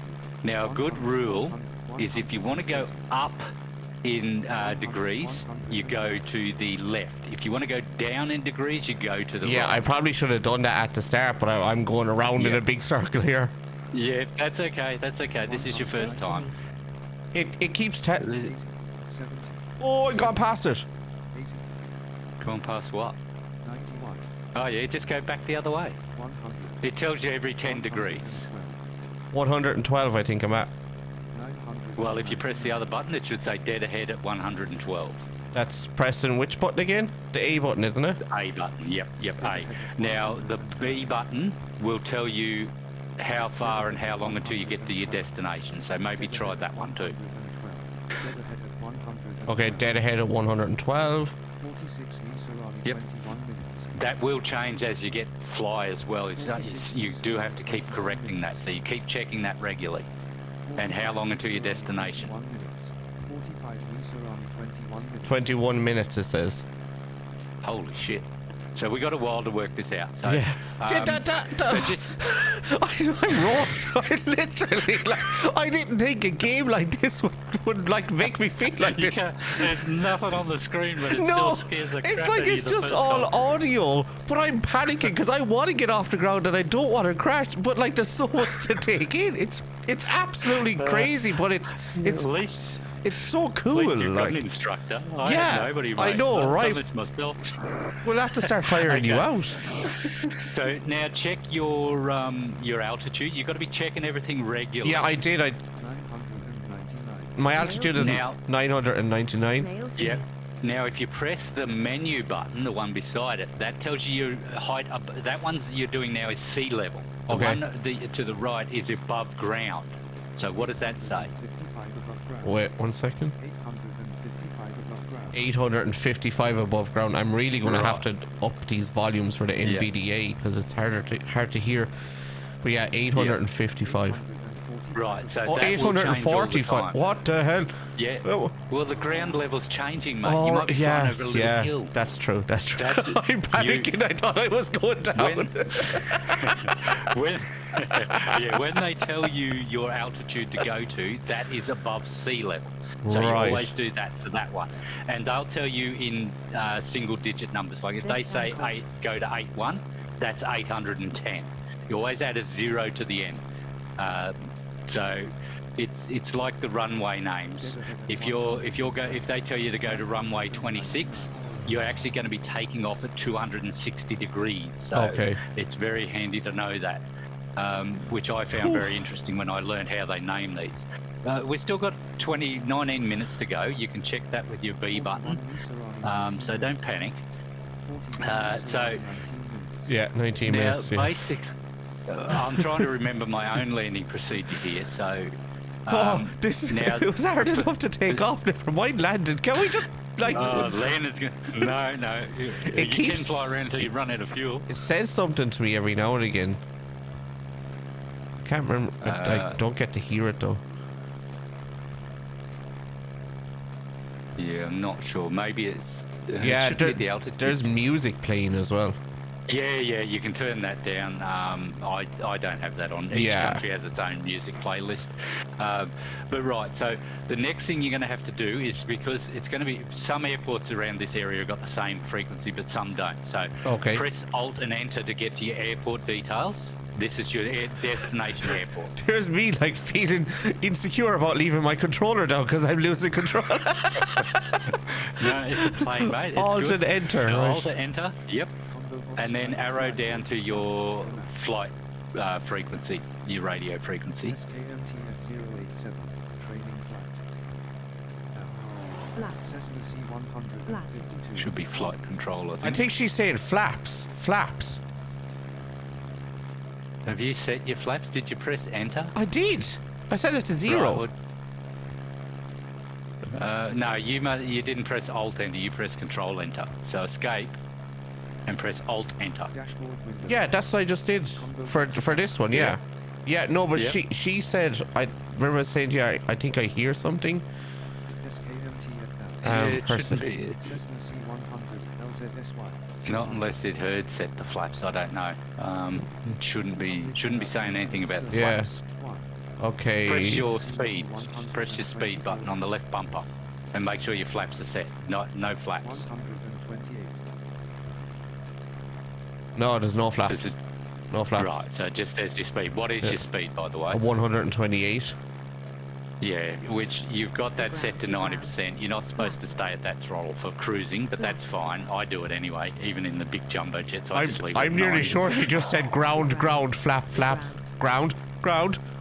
Now, a good rule is if you want to go up in degrees, you go to the left. If you want to go down in degrees, you go to the Yeah, I right. probably should have done that at the start, but I'm going around in Yeah. a big circle here. Yeah, that's okay. That's okay. This is your first time. It keeps 70. Oh, I got past it. 80. Going past what? 91. Oh yeah, just go back the other way. 100. It tells you every 10 degrees. 112, I think I'm at. 900. Well, if you press the other button, it should say dead ahead at 112. That's pressing which button again? The A button, isn't it? A button, yep, A. Now, the B button will tell you how far and how long until you get to your destination, so maybe try that one too. 112. Dead ahead at 100. Okay, dead ahead at 112. 46 meters around Yep. 21 minutes. That will change as you get fly as well. You do have to keep correcting that, so you keep checking that regularly. And how long until your destination? 1 minute. 45 meters around 21 minutes. 21 minutes, it says. Holy shit. So we got a while to work this out. So, Yeah. so just, I'm lost. I literally, I didn't think a game like this would make me feel like you this. can't, there's nothing on the screen, but it No, still scares the crap it's out like of you it's the just first all time. audio, but I'm panicking because I want to get off the ground and I don't want to crash. But like, there's so much to take in. It's absolutely crazy, but it's At least so At cool. least you've got Like, an instructor. I Yeah, have nobody, I mate. know, I've right? done this myself. we'll have to start hiring you Okay. out. So now check your altitude. You've got to be checking everything regularly. Yeah, I did. 999. My altitude is Now- 999. Mail Yeah. team. Now, if you press the menu button, the one beside it, that tells you your height up. That one that you're doing now is sea level. The Okay. one to the right is above ground. So what does that say? 55 above ground. Wait 1 second. 855 above ground. 855 above ground. I'm really going to have to up these volumes for the Yeah. NVDA because it's hard to hear. But yeah, 855. 840. Right. So Oh, that will change all the 845. time. What the hell? Yeah. Oh, Well, the ground level's changing, mate. oh, You might be flying yeah, over a little yeah. hill. That's true. That's true. That's- I'm panicking. I thought I was going down. When, when they tell you your altitude to go to, that is above sea level. So you Right. always do that for that one. And they'll tell you in single digit numbers. Like if they say 8, go to 81, that's 810. You always add a 0 to the end. So it's like the runway names. If they tell you to go to runway 26, you're actually going to be taking off at 260 degrees. So Okay. it's very handy to know that, which I found very interesting when I learned how they name these. We've still got 19 minutes to go. You can check that with your B button, so don't panic. So Yeah, 19 now, minutes. Yeah. basic. I'm trying to remember my own landing procedure here. So Oh, this now- it was hard enough to take off. Never mind landed. Can we just like? land is going. No. You can keeps- fly around until you run out of fuel. It says something to me every now and again. I can't remember. I don't get to hear it though. Yeah, I'm not sure. Maybe it's. Yeah, should be at the altitude. there's music playing as well. Yeah, you can turn that down. I don't have that on. Each Yeah. country has its own music playlist. But right, so the next thing you're going to have to do is, because it's going to be, some airports around this area have got the same frequency, but some don't. So Okay. press Alt and Enter to get to your airport details. This is your destination airport. There's me like feeling insecure about leaving my controller down because I'm losing control. No, it's a plane, mate. It's Alt good. and Enter. So Right. Alt and Enter. Yep. And then arrow down to your flight frequency, your radio frequency. SKMTF 087, training flight. Flat. Cessna C152. Should be flight control, I I think. think she's saying flaps. Flaps. Have you set your flaps? Did you press Enter? I did. I set it to 0. Right, no, you didn't press Alt Enter. You pressed Control Enter. So escape and press Alt Enter. Dashboard window. Yeah, that's what I just did for this one. Yeah. Yeah. No, but Yeah. she said, I remember saying, yeah, I think I hear something. SKMTF Yeah, it person. shouldn't be. Cessna C100 LZSY. Not unless it heard set the flaps. I don't know. Shouldn't be saying anything about the Yeah. flaps. Okay. Press your speed. Press your speed button on the left bumper, and make sure your flaps are set. No flaps. 128. No, there's no flaps. Does it- No flaps. Right. So it just says your speed. What is Yeah. your speed, by the way? A 128. Yeah, which you've got that set to 90%. You're not supposed to stay at that throttle for cruising, but that's fine. I do it anyway, even in the big jumbo jets. I just leave it I'm at nearly 90. sure she just said ground, flaps. Ground.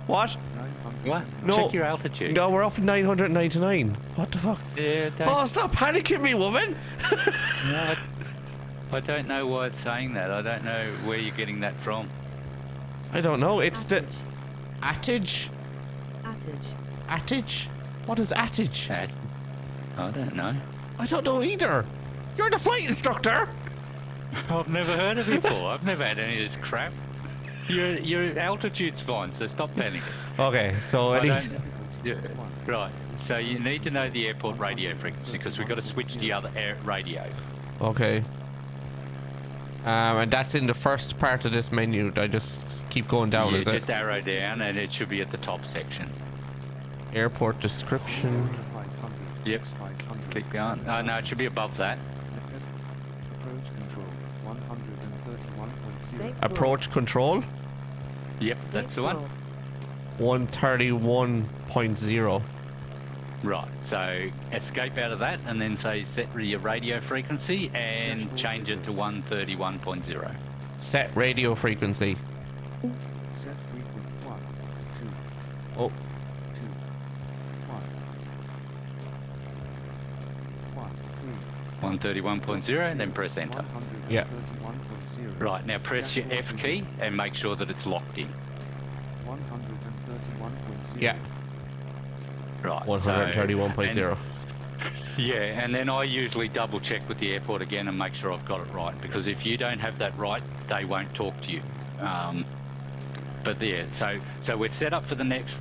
What? 900. What? No. Check your altitude. No, we're up at 999. What the fuck? Yeah, Oh, stop panicking me, woman. no, I don't know why it's saying that. I don't know where you're getting that from. I don't know. It's the Attage. attage. Attage. Attage? What is attage? I don't know. I don't know either. You're the flight instructor. I've never heard of it before. I've never had any of this crap. Your altitude's fine, so stop panicking. Okay, so I don't, yeah, right. So you need to know the airport radio frequency, because we've got to switch to the other air radio. Okay. And that's in the first part of this menu. I just keep going down, Yeah, is it? just arrow down, and it should be at the top section. Airport description. 500. Yep. 500. Keep going. Oh, no, it should be above that. Approach control 131.0. Approach control. Yep, that's the one. 131.0. Right, so escape out of that, and then say set your radio frequency and change it to 131.0. Set radio frequency. Set frequency 1, 2, Oh, 2, 1, 1, 3. 131.0, and then press enter. 131.0. Yeah. Right, now press your F key and make sure that it's locked in. 131.0. yeah. Right. 131.0. Yeah, and then I usually double check with the airport again and make sure I've got it right, because if you don't have that right, they won't talk to you. But yeah, so we're set up for the next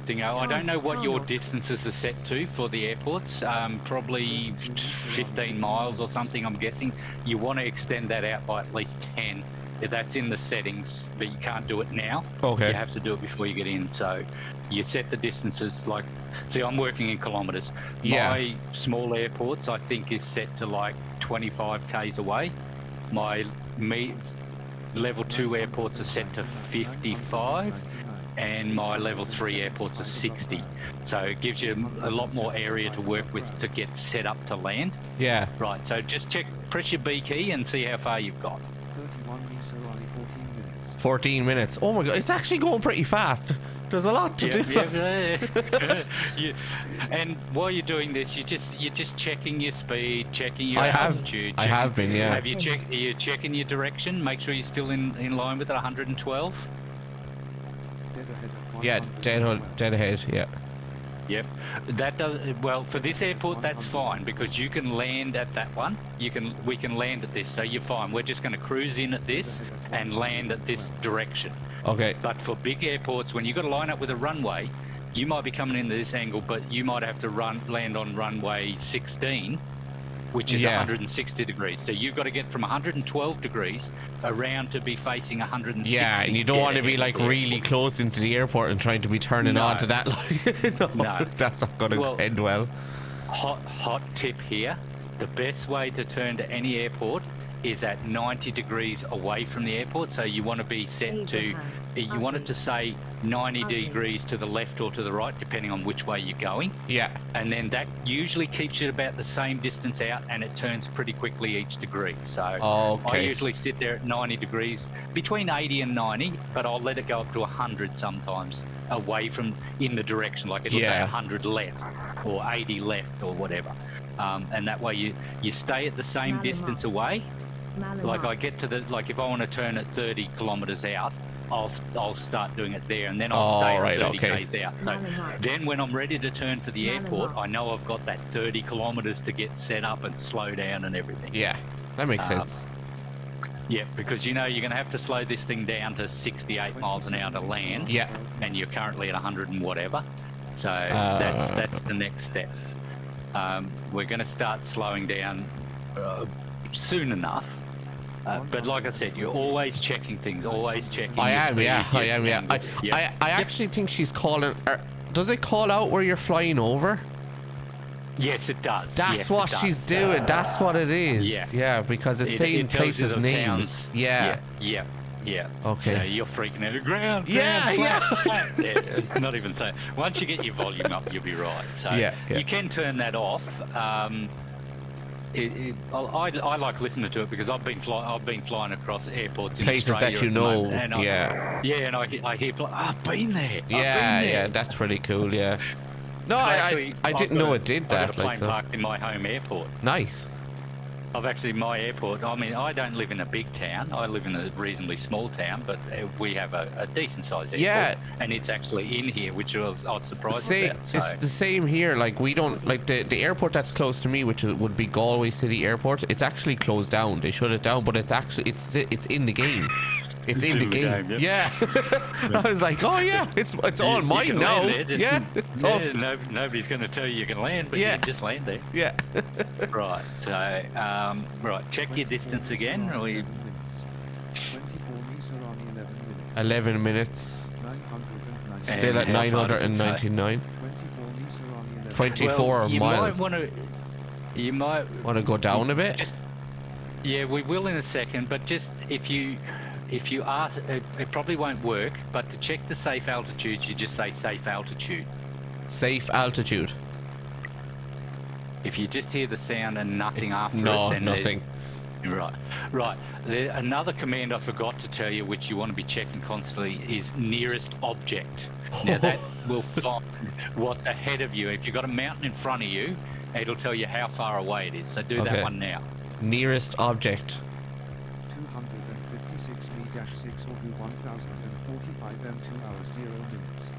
thing. I don't know what your distances are set to for the airports. Probably 15 miles or something, I'm guessing. You want to extend that out by at least 10. That's in the settings, but you can't do it now. Okay. You have to do it before you get in. So you set the distances like, see, I'm working in kilometres. Yeah. My small airports, I think, is set to like 25 k's away. My level 2 airports are set to 55, and my level 3 airports are 60. So it gives you a lot more area to work with to get set up to land. Yeah. Right, so just press your B key and see how far you've got. 31 so only 14 minutes. 14 minutes. Oh my god, it's actually going pretty fast. There's a lot to do. And while you're doing this, you're just checking your speed, checking your altitude. I have been, yeah. Are you checking your direction? Make sure you're still in line with it, 112. Dead ahead at Yeah, 112. dead ahead, yeah. Yep, that does well for this airport. That's fine because you can land at that one. We can land at this, so you're fine. We're just going to cruise in at this and land at this direction. Okay. But for big airports, when you've got to line up with a runway, you might be coming into this angle, but you might have to land on runway 16, which is Yeah. 160 degrees. So you've got to get from 112 degrees around to be facing 160. Yeah, and you don't want to be like really close into the airport and trying to be turning No. on to that. Like, No. That's not going to Well, end well. Hot tip here. The best way to turn to any airport is at 90 degrees away from the airport. So you want to be set to, you want it to say 90 degrees to the left or to the right, depending on which way you're going. Yeah. And then that usually keeps you about the same distance out, and it turns pretty quickly each degree. So Okay. I usually sit there at 90 degrees, between 80 and 90, but I'll let it go up to 100 sometimes away from in the direction. Like it'll say Yeah. 100 left or 80 left or whatever. And that way you stay at the same distance away. Like I get to the, like if I want to turn at 30 kilometers out, I'll start doing it there, and then I'll stay right, at 30 okay. k's out. So then when I'm ready to turn for the airport, I know I've got that 30 kilometers to get set up and slow down and everything. Yeah, that makes sense. Yeah, because you know you're going to have to slow this thing down to 68 miles an hour to land, Yeah. and you're currently at 100 and whatever. So that's the next steps. We're going to start slowing down soon enough. But like I said, you're always checking things, always checking. I your am, speed, yeah. your I am, yeah. angle. Yep. I actually think she's calling. Does it call out where you're flying over? Yes, it does. That's Yes, what it she's does. doing. That's what it is. Yeah. Yeah, because it's saying it tells you places' the names. towns. Yeah. Yeah. Okay. So you're freaking out. Ground. Yeah, flat. Yeah. Not even saying. Once you get your volume up, you'll be right. So Yeah. you can turn that off. I like listening to it because I've been flying across airports in Places Australia that you at the moment, know. and Yeah. and I hear I've been there. I've been Yeah, there. yeah. That's pretty cool. Yeah. No, I I've didn't got know a- it did I've that. got a plane Like so. parked in my home airport. Nice. I've actually, my airport, I mean, I don't live in a big town. I live in a reasonably small town, but we have a decent sized airport. Yeah. And it's actually in here, which I was surprised Same, about. So. it's the same here. Like we don't like the airport that's close to me, which would be Galway City Airport. It's actually closed down. They shut it down, but it's actually it's in the game. It's in the game. Yeah. I was like, oh yeah, it's all You mine can now. land there, just- Yeah. It's all. Nobody's going to tell you can land, but Yeah. you can just land there. Yeah. Right. So, right, check your distance again. Or you, 24 meters on 11 minutes. 11 minutes. 999. Still at And how far does it say? 999. 24 meters on 11 24 well, you miles. might want to. You might Want to go down a bit? Just, yeah, we will in a second, but just if you ask, it probably won't work, but to check the safe altitudes, you just say safe altitude. Safe altitude. If you just hear the sound and nothing after No, it, then nothing. Right. Another command I forgot to tell you, which you want to be checking constantly, is nearest object. Now that will find what's ahead of you. If you've got a mountain in front of you, it'll tell you how far away it is. So do Okay. that one now. Nearest object. 256 me-6 or 1045 m 2 hours 0 minutes.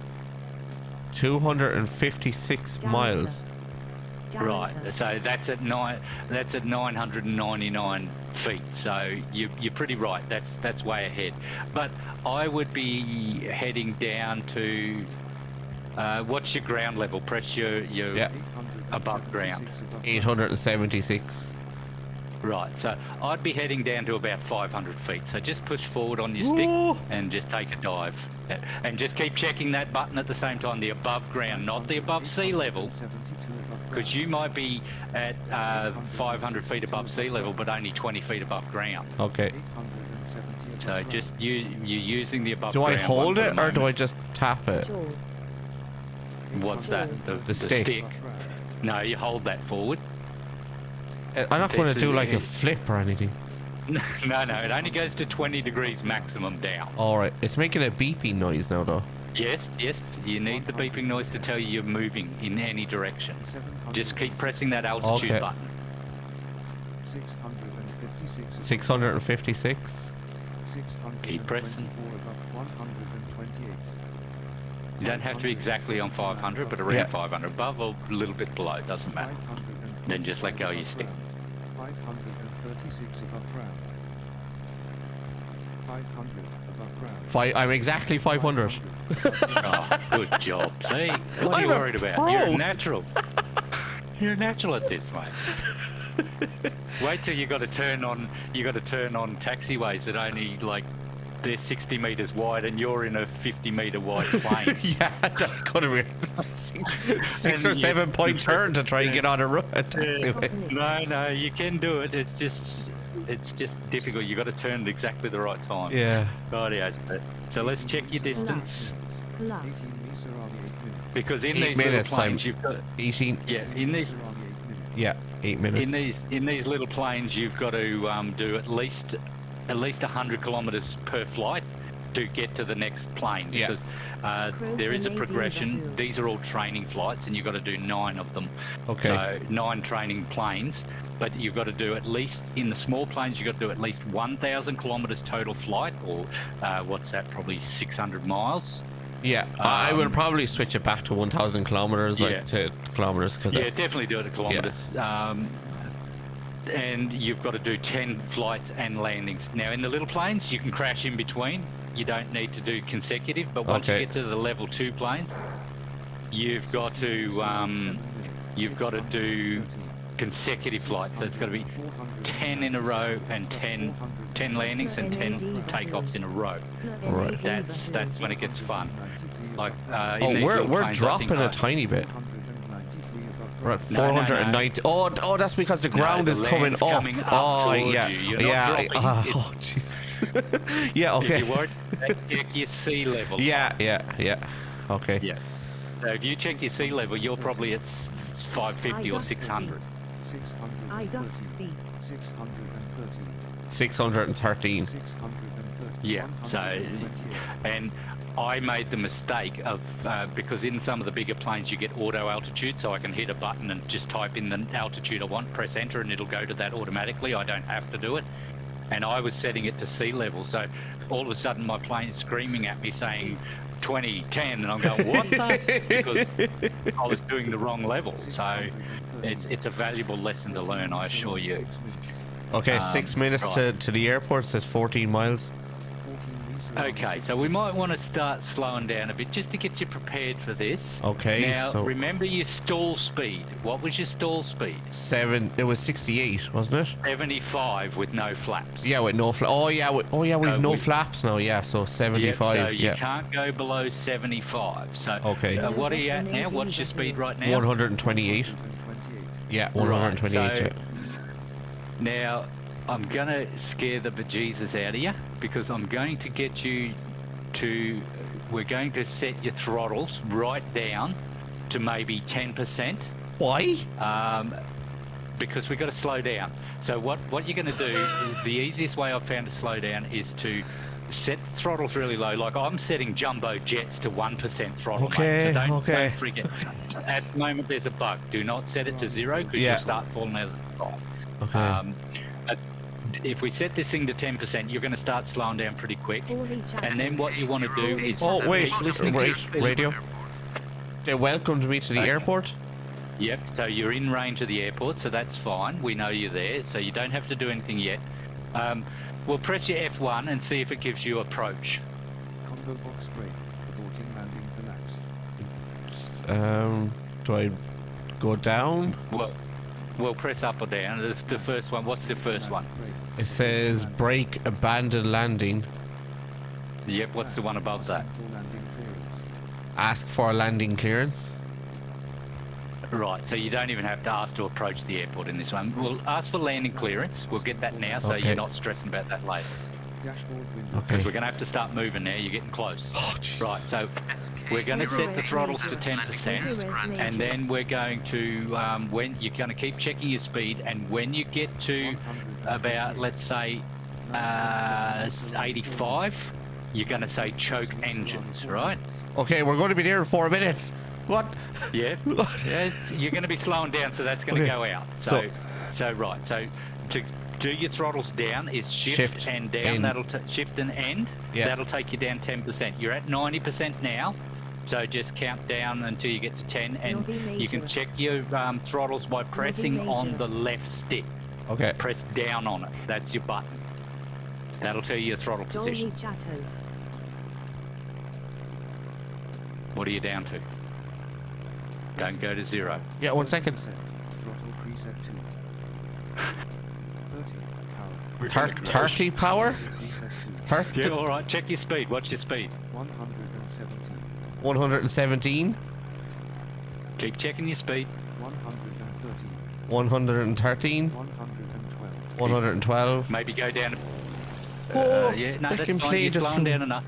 256 miles. Right, so that's at 999 feet. So you're pretty right. That's way ahead. But I would be heading down to what's your ground level? Press your Yeah. above ground. 876. Right. So I'd be heading down to about 500 feet. So just push forward on your Ooh. stick and just take a dive, and just keep checking that button at the same time. The above ground, not the above sea level. Because you might be at 500 feet above sea level, but only 20 feet above ground. Okay. So just you're using the above Do I ground hold one for it the or do I moment. just tap it? What's that? The stick. No, you hold that forward. I'm not going to This do is- like a flip or anything. No, it only goes to 20 degrees maximum down. Alright, it's making a beeping noise now though. Yes, you need the beeping noise to tell you you're moving in any direction. Just keep pressing that altitude Okay. button. 656. 656. Keep pressing. 128. You don't have to be exactly on 500, but around Yeah. 500, above or a little bit below, doesn't matter. Then just let go of your stick. 536 above ground. 500 above ground. I'm exactly 500. Oh, good job. See? What are I'm you a worried about? pro. You're a natural. You're a natural at this, mate. Wait till you got to turn on. You got to turn on taxiways that only like they're 60 meters wide, and you're in a 50-meter wide plane. Yeah, that's gonna be six or And 7 point turn to try and yeah. get on a taxiway. No, you can do it. It's just difficult. You got to turn at exactly the right time. Yeah. Rightio. So let's check your distance, Plus. 18 meters around 8 minutes. because in 8 these minutes, little planes you've got 18. yeah in these Around 8 minutes. Yeah, 8 minutes. in these little planes you've got to do at least 100 kilometers per flight to get to the next plane, Yeah. because there is a progression. These are all training flights, and you've got to do 9 of them. Okay. So 9 training planes, but you've got to do at least, in the small planes, you've got to do at least 1,000 kilometers total flight, or what's that, probably 600 miles. Yeah, I will probably switch it back to 1,000 kilometers, like Yeah. to kilometers, because Yeah, definitely do it at kilometers. And you've got to do 10 flights and landings. Now, in the little planes, you can crash in between. You don't need to do consecutive, but once Okay. you get to the level 2 planes, you've got to do consecutive flights. So it's got to be 10 in a row and 10 landings and 10 takeoffs in a row. Right. That's when it gets fun. Like in Oh, these little we're planes, I think dropping a I- tiny bit. 493 above We're at No, no, no. 490. Oh, that's because the No, ground the is coming land's up. coming up Oh, towards yeah, you. You're not yeah. dropping, Oh, jeez. Yeah. If Okay. you won't check your sea level. Yeah. Okay. Yeah. So if you check your sea level, you're probably at 550 or 600. 630, 630, 613. 630, Yeah. So, 128. and I made the mistake of because in some of the bigger planes you get auto altitude, so I can hit a button and just type in the altitude I want, press enter, and it'll go to that automatically. I don't have to do it. And I was setting it to sea level, so all of a sudden my plane's screaming at me saying 20, 10, and I'm going, what the? Because I was doing the wrong level. So it's a valuable lesson to learn, I assure you. Okay, 6 minutes right. to the airport. Says 14 miles. Okay, so we might want to start slowing down a bit just to get you prepared for this. Okay, Now, so remember your stall speed. What was your stall speed? 7. It was 68, wasn't it? 75 with no flaps. Yeah, with no flaps. Oh yeah, we've no we- flaps now. Yeah, so 75. Yep, so you yeah, can't go below 75. So Okay. what are you at now? What's your speed right now? 128. Yeah, 128. Right, so yeah. now I'm gonna scare the bejesus out of you, because I'm going to get you to. We're going to set your throttles right down to maybe 10%. Why? Because we've got to slow down. So what you're going to do, the easiest way I've found to slow down is to set the throttles really low. Like I'm setting jumbo jets to 1% throttle, Okay, mate. So okay. don't forget. At the moment there's a bug. Do not set it to 0, because Yeah. you'll start falling out of the sky. Okay. But if we set this thing to 10%, you're going to start slowing down pretty quick. And then what you want to do is Oh wait, keep listening to wait, radio. They welcomed me to the Okay. airport. Yep, so you're in range of the airport, so that's fine. We know you're there, so you don't have to do anything yet. We'll press your F1 and see if it gives you approach. Combo box break. Aborting landing collapsed. Do I go down? Well, press up or down. The first one, what's the first one? It says brake abandon landing. Yep, what's the one above that? For landing clearance. Ask for landing clearance. Right, so you don't even have to ask to approach the airport in this one. We'll ask for landing clearance. We'll get that now, so Okay. you're not stressing about that later. Dashboard window. Okay. Because we're going to have to start moving now. You're getting close. Oh, jeez. Right, so we're going to set the throttles to 10%, and then we're going to when you're going to keep checking your speed, and when you get to about, let's say, 85, you're going to say choke engines, right? Okay, we're going to be there in 4 minutes. What? Yeah. Yeah, you're going to be slowing down, so that's going to Okay. go out. So to do your throttles down is shift and down. end. That'll shift and end. Yeah. That'll take you down 10%. You're at 90% now. So just count down until you get to 10, and you can check your throttles by pressing on the left stick. Okay. Press down on it. That's your button. That'll tell you your throttle position. What are you down to? Don't go to 0. Yeah, 1 second. Throttle preset 2. 30 power. 30 power? Reset 2. 30? Yeah, all right. Check your speed. What's your speed? 117. 117? Keep checking your speed. 113. 113? 112. 112? Maybe go down. Oh, Yeah, no, that's frickin' fine. plane You're just slowing down enough.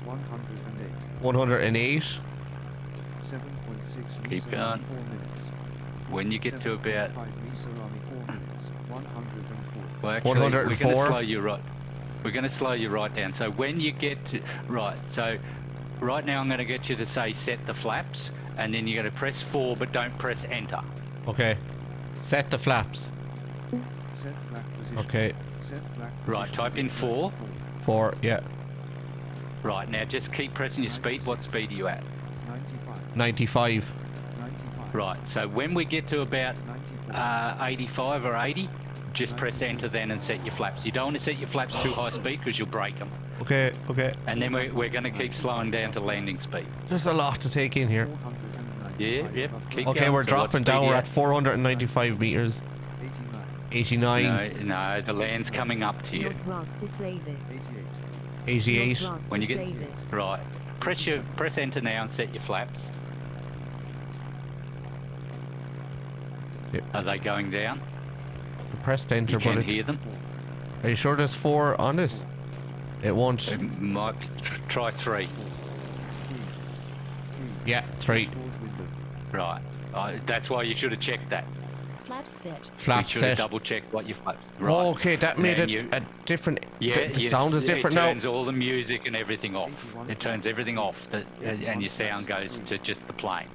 108. 108? 7.6 Keep meters going. on 4 minutes. When you get to about 7.5 meters on 4 minutes. 104. Well, actually, we're going 104? to slow you right. We're going to slow you right down. So when you get to right, so right now I'm going to get you to say set the flaps, and then you're going to press 4, but don't press enter. Okay. Set the flaps. Set flag position. Okay. Set flag Right, position. type in 4. 4, yeah. Right, now just keep pressing your speed. What speed are you at? 95. 95. 95. Right, so when we get to about 94. 85 or 80, just press enter then and set your flaps. You don't want to set your flaps too high speed because you'll break them. Okay, okay. And then we're going to keep slowing down to landing speed. There's a lot to take in here. 495 Yeah, yep. above Keep ground. Okay, going. we're So dropping what down. speed We're are at you 495 meters. 89. 89. No, the land's coming up to you. North Bratislavis. 88. 88. North When you get Bratislavis. right, press enter now and set your flaps. Yep. Are they going down? I pressed enter, You but can it, hear them. are you sure there's 4 on this? It won't. It might be, try 3. 3. 3. Yeah, 3. Dashboard window. Right. That's why you should have checked that. Flaps set. Flap You should have set. double checked what your flaps. Right. Oh, okay, that made And it you- a different. Yeah, the sound is different it now. turns all the music and everything off. It turns everything off, and your sound goes to just the plane.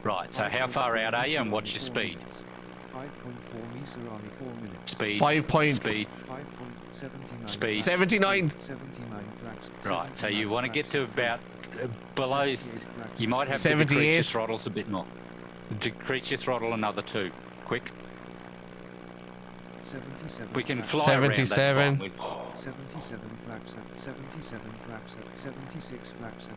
Right, so how far out are you and what's your speed? 5.4 meters on 4 minutes. Speed. 5 point. Speed. 5.79. Speed. 79. 79 flags. Right, so you want to get to about below. 78 flags. You might have to 78. decrease your throttles a bit more. Decrease your throttle another 2. Quick. 77 We can flags. fly around. 77. That's fine. 77 flags. 77 flags. 76 flags.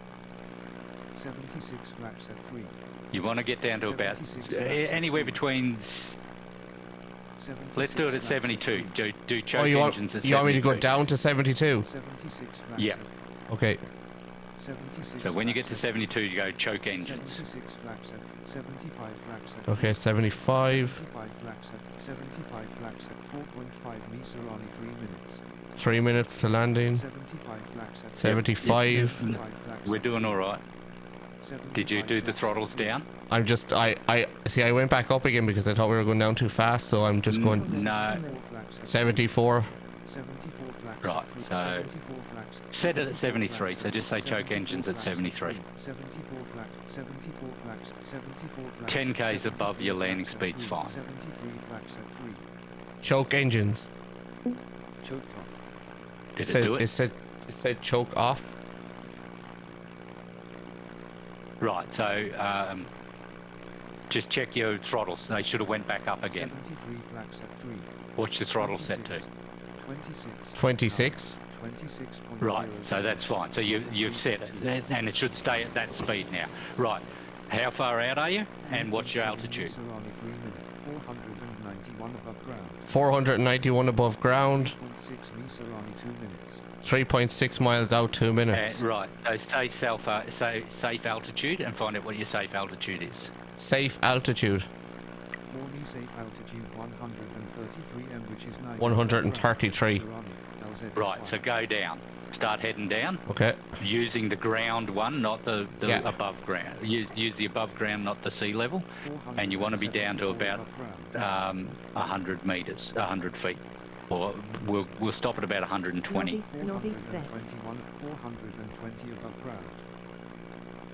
76 flags at 3. You want to get down to about 76 anywhere between. Let's do it at 72. Do choke Oh, you want, engines at you want me to go 72. down to 72? 76 flags. Yeah. Okay. 76 So when you get to flags. 72, you go choke engines. 76 flags. 75 flags. Okay, 75. 75 flags. 75 flags. 4.5 meters on 3 minutes. 3 minutes to landing. 75 flags. 75. 75 flags. We're doing all right. Did you 75 do the flags. throttles down? I'm just, I see, I went back up again because I thought we were going down too fast, so I'm just going No. 74. 74 flags. Right, so 74 flags. set it at 73, so just say choke engines at 73. 74 flags. 74 flags. 74 flags. 10 k's above your landing speed's fine. 73 flags at 3. Choke engines. Choked off. Did it do it? It said choke off. Right, so just check your throttles. They should have went back up again. 73 flags at 3. What's your throttle set to? 26. 26. 26.0. Right, so that's fine. So you've set it, and it should stay at that speed now. Right, how far out are you, and what's your altitude? 491 above ground. 491 above ground. 6 meters on 2 minutes. 3.6 miles out, 2 minutes. Right, so say safe altitude, and find out what your safe altitude is. Safe altitude. Warning safe altitude 133 m, which is 9. 133. Right, so go down. Start heading down. Okay. Using the ground one, not the Yeah. above ground. Use the above ground, not the sea level. And you want to be down to about 100 meters, 100 feet. Or we'll stop at about 120. Novi Svet. 420 above ground.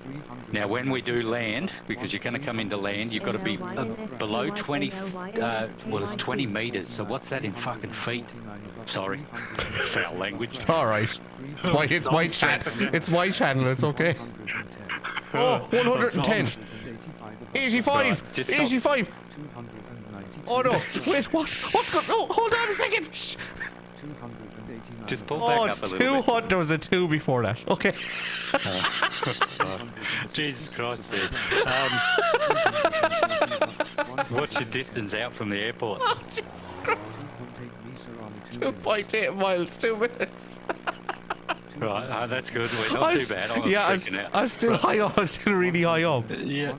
300 Now, when we do land, because you're going to come into land, you've got to be below 20. Well, it's 20 meters. So what's that in fucking feet? Sorry, foul language. It's alright. It's my channel. It's my channel. It's okay. Oh, 110. 85. Right, just stop. 85. Oh no. Wait, what? What's going on? No, hold on a second. Shh. Just pull Oh, back it's up a little 200. There was a 2 before that. Okay. bit. Jesus Christ, man. What's your distance out from the airport? Oh, Jesus Christ. 2.8 me, Army, 2 minutes. 2.8 miles, 2 minutes. Right, oh, that's good. We're not too bad. I'm freaking out. I'm still high up. I'm still really high up. Yeah.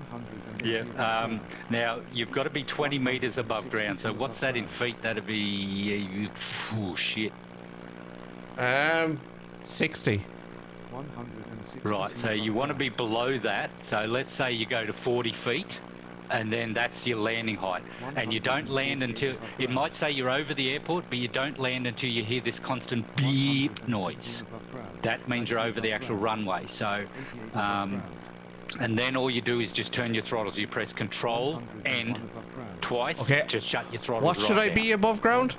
Yeah. Now you've got to be 20 meters above ground. So what's that in feet? That'd be oh shit. 60. 162 Right. So you want to be below that. So let's say you go to 40 feet, and then that's your landing height. And you don't land until it might say you're over the airport, but you don't land until you hear this constant beep noise. That means you're over the actual runway. So. And then all you do is just turn your throttles. You press Control and twice to shut your throttles. What should I be above ground?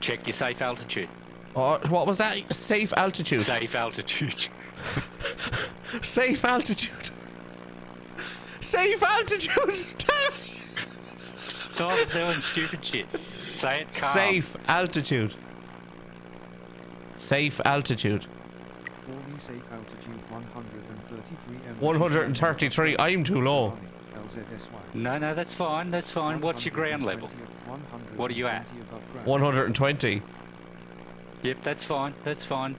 Check your safe altitude. What was that? Safe altitude. Safe altitude. Safe altitude. Safe altitude. Stop doing stupid shit. Say it calm. Safe altitude. Safe altitude. Safe altitude 133 m. 133. I'm too low. No, that's fine. That's fine. What's your ground level? What are you at? 120. Yep, that's fine. That's fine.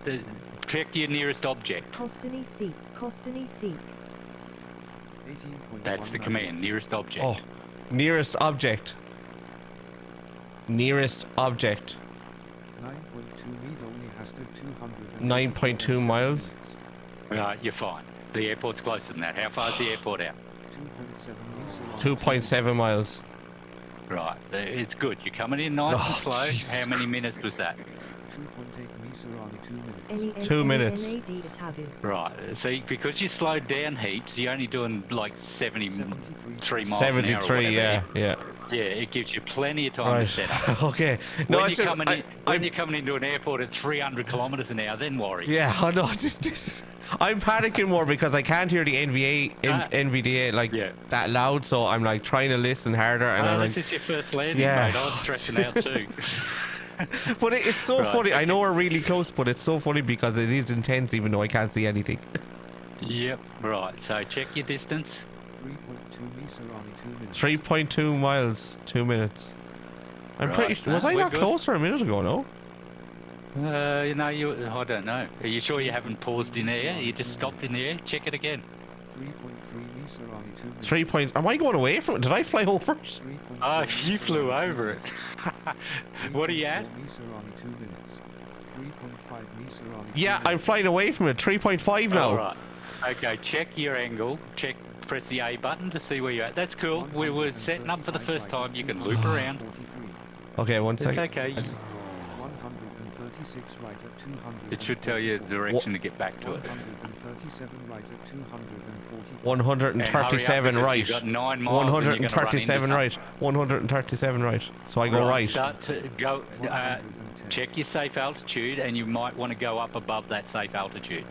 Check your nearest object. Costany seek. Costany seek. That's the command. Nearest object. Oh, nearest object. Nearest object. 9.2 miles. Right, you're fine. The airport's closer than that. How far is the airport out? 2.7 miles. Right, it's good. You're coming in nice and slow. Jesus How many minutes was that? 2 minutes. Right, see, because you slowed down heaps, you're only doing like 73 miles 73, an hour or yeah. Yeah, it gives you plenty of time to set up. Okay. No, When, it's you're, just, when you're coming into an airport at 300 kilometres an hour, then worry. Yeah, I know. I'm panicking more because I can't hear the NVDA like that loud, so I'm like trying to listen harder. And I'm this like, is your first landing, yeah. mate. I was stressing out too. But it's so Right. funny. I know we're really close, but it's so funny because it is intense, even though I can't see anything. Yep, right. So check your distance. 3.2 miles, 2 minutes. I'm pretty. Was I we're not good. closer a minute ago? No. I don't know. Are you sure you haven't paused in air? You just stopped in the air? Check it again. 3 points. Am I going away from it? Did I fly over it? Oh, you flew over it. What are you at? Yeah, I'm flying away from it. 3.5 now. All right. Okay, check your angle. Press the A button to see where you're at. That's cool. We were setting up for the first time. You can loop around. Okay, one It's second. okay. It should tell you the direction to get back to it. 137 right. You've got 9 miles 137 right. 137 right. So I go right. Start to go. Check your safe altitude, and you might want to go up above that safe altitude.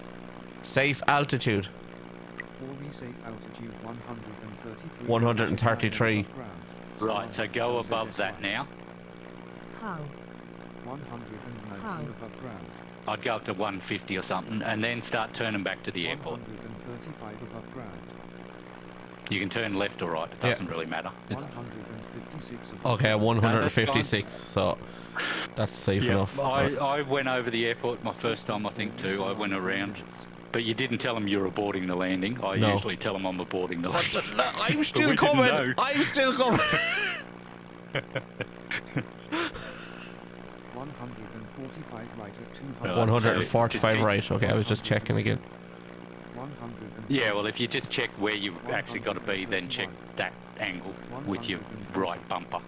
Safe altitude. 133. Right, so go above that now. How? 119 above ground. I'd go up to 150 or something, and then start turning back to the airport. 135 above ground. You can turn left or right. It doesn't really matter. 156 above Okay, 156. So that's safe enough. I went over the airport my first time, I think, too. I went around. But you didn't tell them you're aborting the landing. I usually tell them I'm aborting the landing. I'm still coming. I'm still coming. 145 right at 200. 145 right. Okay, I was just checking again. Yeah, well, if you just check where you've actually got to be, then check that angle with your right bumper.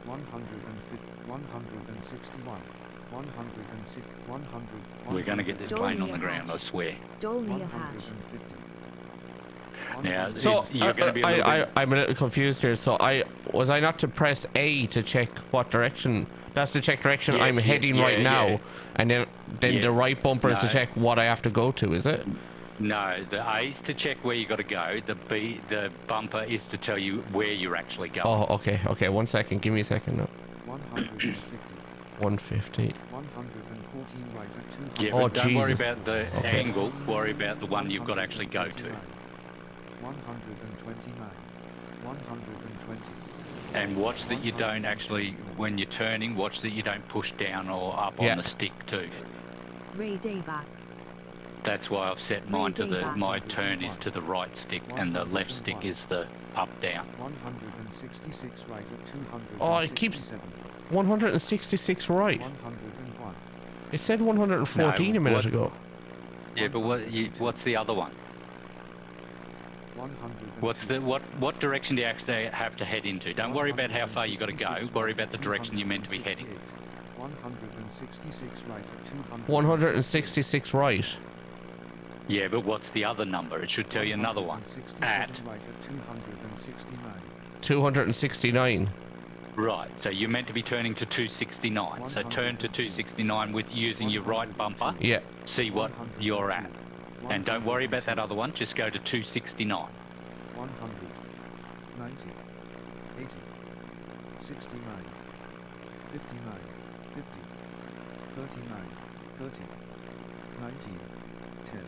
161. 106. 100. We're going to get this plane on the ground, I swear. Dolney hatch. Now, So you're going to be a little bit... I'm a little confused here. So was I not to press A to check what direction? That's to check direction Yes, I'm heading right now, and then the right bumper is to check what I have to go to. Is it? No, the A is to check where you got to go. The bumper is to tell you where you're actually going. Oh, okay. Okay, 1 second. Give me a second now. 150. 150. 114 right at 200. Yeah, Oh, but don't worry Jesus. about the angle. Worry about the one you've got to actually go to. 129. 120. And watch that you don't actually, when you're turning, watch that you don't push down or up Yeah. on the stick too. Rediva. That's why I've set mine to the, Rediva. my turn is to the right stick and the left stick is the up down. 166 right at 267. Oh, it keeps 166 right. 101. It said 114 No, a minute what- ago. Yeah, but what's the other one? 102. What direction do you actually have to head into? Don't worry about how far you got to go. Worry about the direction you're meant to be heading. 166 right at 200. 166 right. Yeah, but what's the other number? It should tell you another one. 167 At. right at 269. 269. Right, so you're meant to be turning to 269. So turn to 269 with using your right bumper. Yeah. See what you're at. And don't worry about that other one, just go to 269. 100, 90, 80, 69, 59, 50, 39, 30, 19, 10,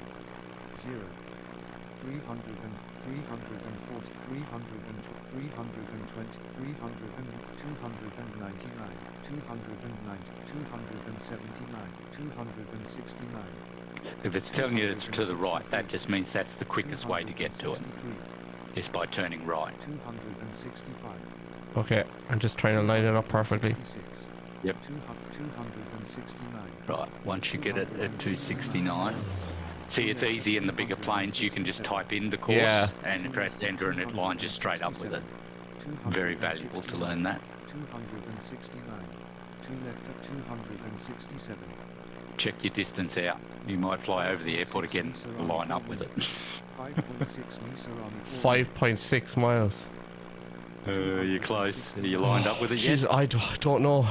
0, 300 and 340, 300 and 320, 300 and 299, 290, 279, 269. If it's telling you it's to the right, that just means that's the quickest way to get to it, 263, is by turning right. 265. Okay, I'm just trying to line it up perfectly. 266, Yep. 269. Right, once you get it at 269. See, it's easy in the bigger planes, you can just type in the course Yeah. and press enter and it lines you straight up with it. Very valuable to learn that. 269. 2 left at 267. Check your distance out. You might fly over the airport again, line up with it. 5.6 Misarami. 5.6 miles. You're close. Are you lined up with it yet? Jeez, I don't know.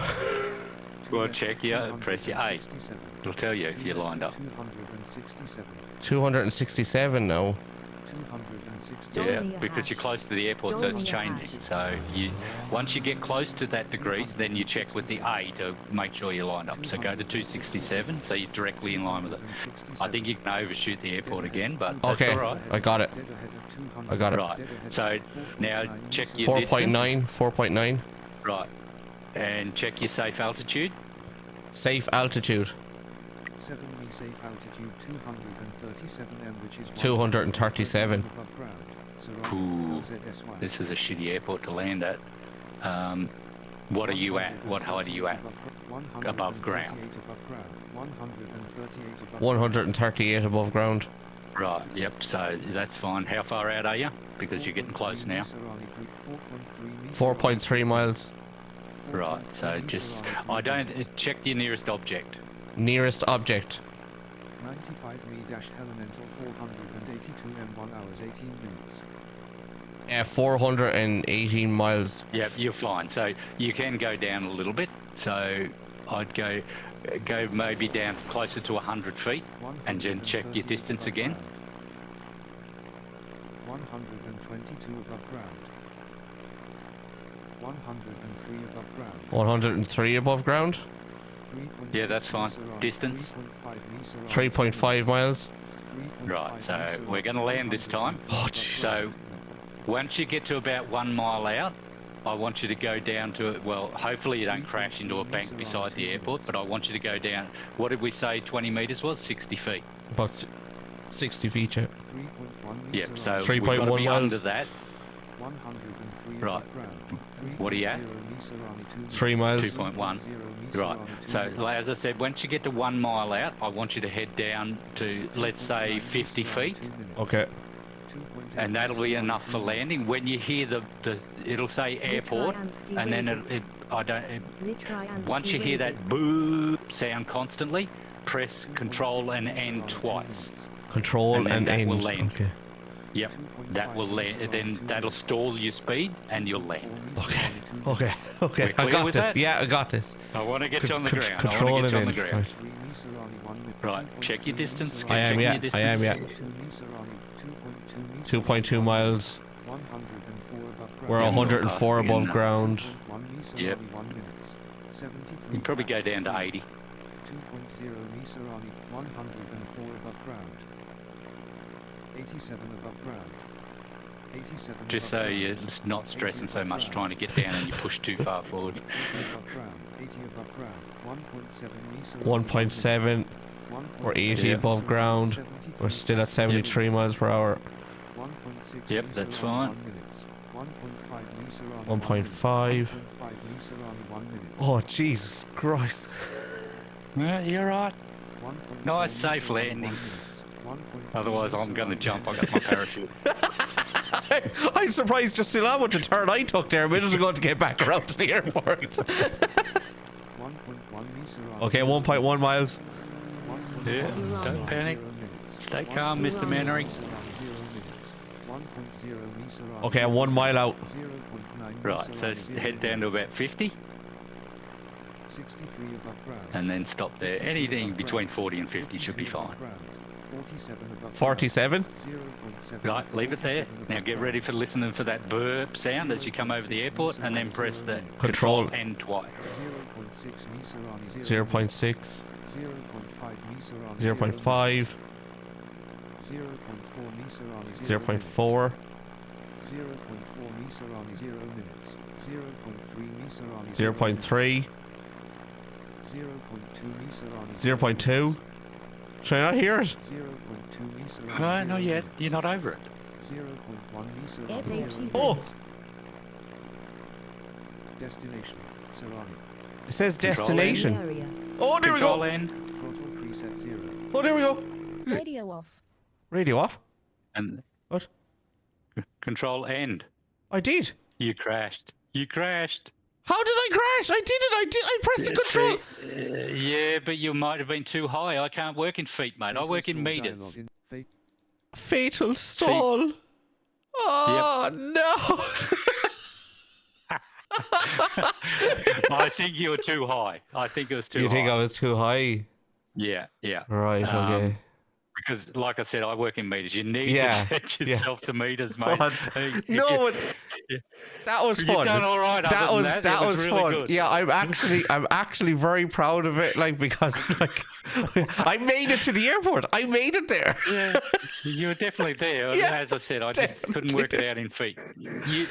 Well, check your, press your A. It'll tell you if you're lined up. 267. 267 now. 260. Yeah, Only a because hash. you're close to the airport, so it's Only a changing. hash. So you, once you get close to that degrees, then you check with the A to make sure you're lined up. So go to 267, so you're directly in line with it. I think you can overshoot the airport again, but that's Okay, all right. I got it. I got it. Right. So now check your 4.9, 4.9. Right. And check your safe altitude. Safe altitude. 7 me safe altitude 237 m, which is 237. above ground. Ooh, LZSY. this is a shitty airport to land at. What are you at? What height are you at? Above ground. 138 above ground. Right, yep, so that's fine. How far out are you? Because you're getting close now. 4.3 miles. Right, so just, I don't, check your nearest object. Nearest object. 95 me dash elemental 482 m 1 hours 18 minutes. 418 miles. Yep, you're fine. So you can go down a little bit. So I'd go maybe down closer to 100 feet and then check your distance again. 122 above ground. 103 above ground. 103 above ground. Yeah, that's fine. Distance? 3.5 miles. Right, so we're going to land this time. Oh, jeez. So once you get to about 1 mile out, I want you to go down to, well, hopefully you don't crash into a bank beside the airport, but I want you to go down, what did we say 20 metres was? 60 feet. About 60 feet, yeah. Yep, so 3.1 we've got to be miles. under that. Right. What are you at? 3 miles. 2.1. Right. So as I said, once you get to 1 mile out, I want you to head down to, let's say, 50 feet. Okay. And that'll be enough for landing. When you hear the it'll say airport, and then once you hear that boop sound constantly, press Control and N twice. Control then and that end. will land. Okay. Yep, that will land. Then that'll stall your speed, and you'll land. Okay. Okay. Okay. We're I clear got with this. that? Yeah, I got this. I want to get you on the ground. I Control want to get and you on the end. ground. Right. Check your distance. I am, Check yeah. your distance. I am, yeah. 2.2 miles. We're 104 above ground. Yep. You can probably go down to 80. 2.0 Misarani, 104 above ground. 87 above ground. 87 Just above so ground. you're just not stressing so much trying to get down and you push too far forward. 80 above ground. 80 above ground. 1.7 meters. 1.7 or 80 Yeah. above ground. We're still at 73 miles per hour. 1.6 Yep, that's fine. 1.5. Oh, Jesus Christ. Yeah, you're right. Nice, safe landing. Otherwise, I'm going to jump. I got my parachute. I'm surprised just still how much a turn I took there a minute ago to get back around to the airport. Okay, 1.1 miles. Yeah, don't panic. Stay calm, Mr. Mannering. Okay, I'm 1 mile out. Right, so head down to about 50 63 above ground. and then stop there. Anything between 40 and 50 should be fine. 47? Right, leave it there. Now get ready for listening for that burp sound as you come over the airport, and then press the Control. and twice. 0.6. 0.5. 0.4. 0.3. 0.2. Should I not hear it? No, not yet. You're not over it. Oh! Destination. Sarani. It says Control destination. Area. Oh, there we Control go. N, Throttle preset 0. Oh, there we go. Radio off. Radio off? and What? Control End. I did. You crashed. You crashed. How did I crash? I did it. I pressed the control. See, yeah, but you might have been too high. I can't work in feet, mate. I work in meters. Fatal stall. Oh, no. I think you were too high. I think it was too You high. think I was too high? Yeah, yeah. Right, okay. Because, like I said, I work in meters. You need Yeah, to set yeah. yourself to meters, mate. But- no, but that was fun. You've done all right. That other was than that it was really fun. good. Yeah, I'm actually very proud of it. Like because like I made it to the airport. I made it there. Yeah, you were definitely there. Yeah, As I said, I just couldn't work it definitely. out in feet.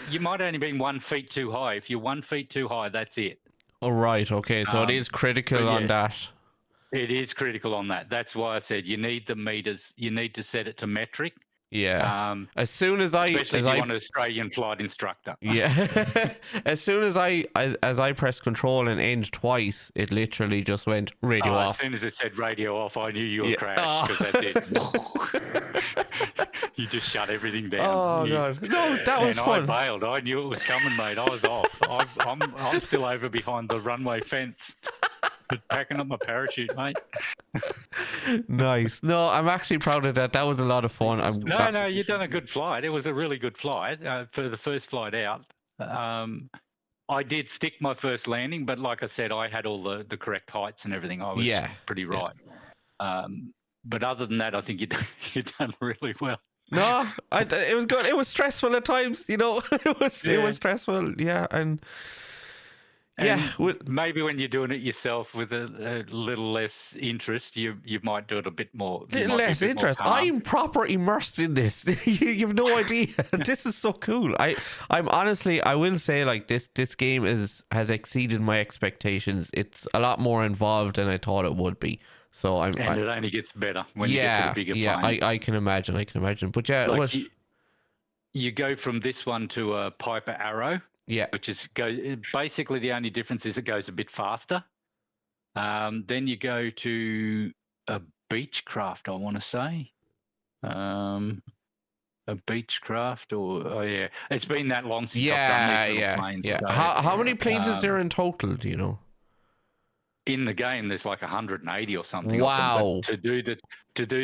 You might only been 1 feet too high. If you're 1 feet too high, that's it. All right. Okay. So it is critical but on yeah. that. It is critical on that. That's why I said you need the meters. You need to set it to metric. Yeah. As soon as I Especially if you want an Australian flight instructor. yeah. As soon as I pressed control and end twice, it literally just went radio As off. soon as it said radio off, I knew you were Yeah. crashed because that's it. You just shut everything down. Oh You- god. No, that was and fun. I bailed. I knew it was coming, mate. I was off. I'm still over behind the runway fence, packing up my parachute, mate. Nice. No, I'm actually proud of that. That was a lot of fun. No, you've done a good flight. It was a really good flight for the first flight out. I did stick my first landing, but like I said, I had all the correct heights and everything. I was pretty right. But other than that, I think you've done really well. No, it was good. It was stressful at times, you know. It was stressful, yeah, and yeah. Maybe when you're doing it yourself with a little less interest, you might do it a bit more. Less interest. I'm proper immersed in this. You've no idea. This is so cool. I'm honestly, I will say, like this game has exceeded my expectations. It's a lot more involved than I thought it would be. So it only gets better when you get to the bigger plane. I can imagine. But yeah, like you go from this one to a Piper Arrow. Yeah. Which is basically the only difference is it goes a bit faster. Then you go to a Beechcraft, I want to say. A Beechcraft it's been that long since I've done these little planes. Yeah. So, how many planes is there in total? Do you know? In the game, there's like 180 or something. Wow. To do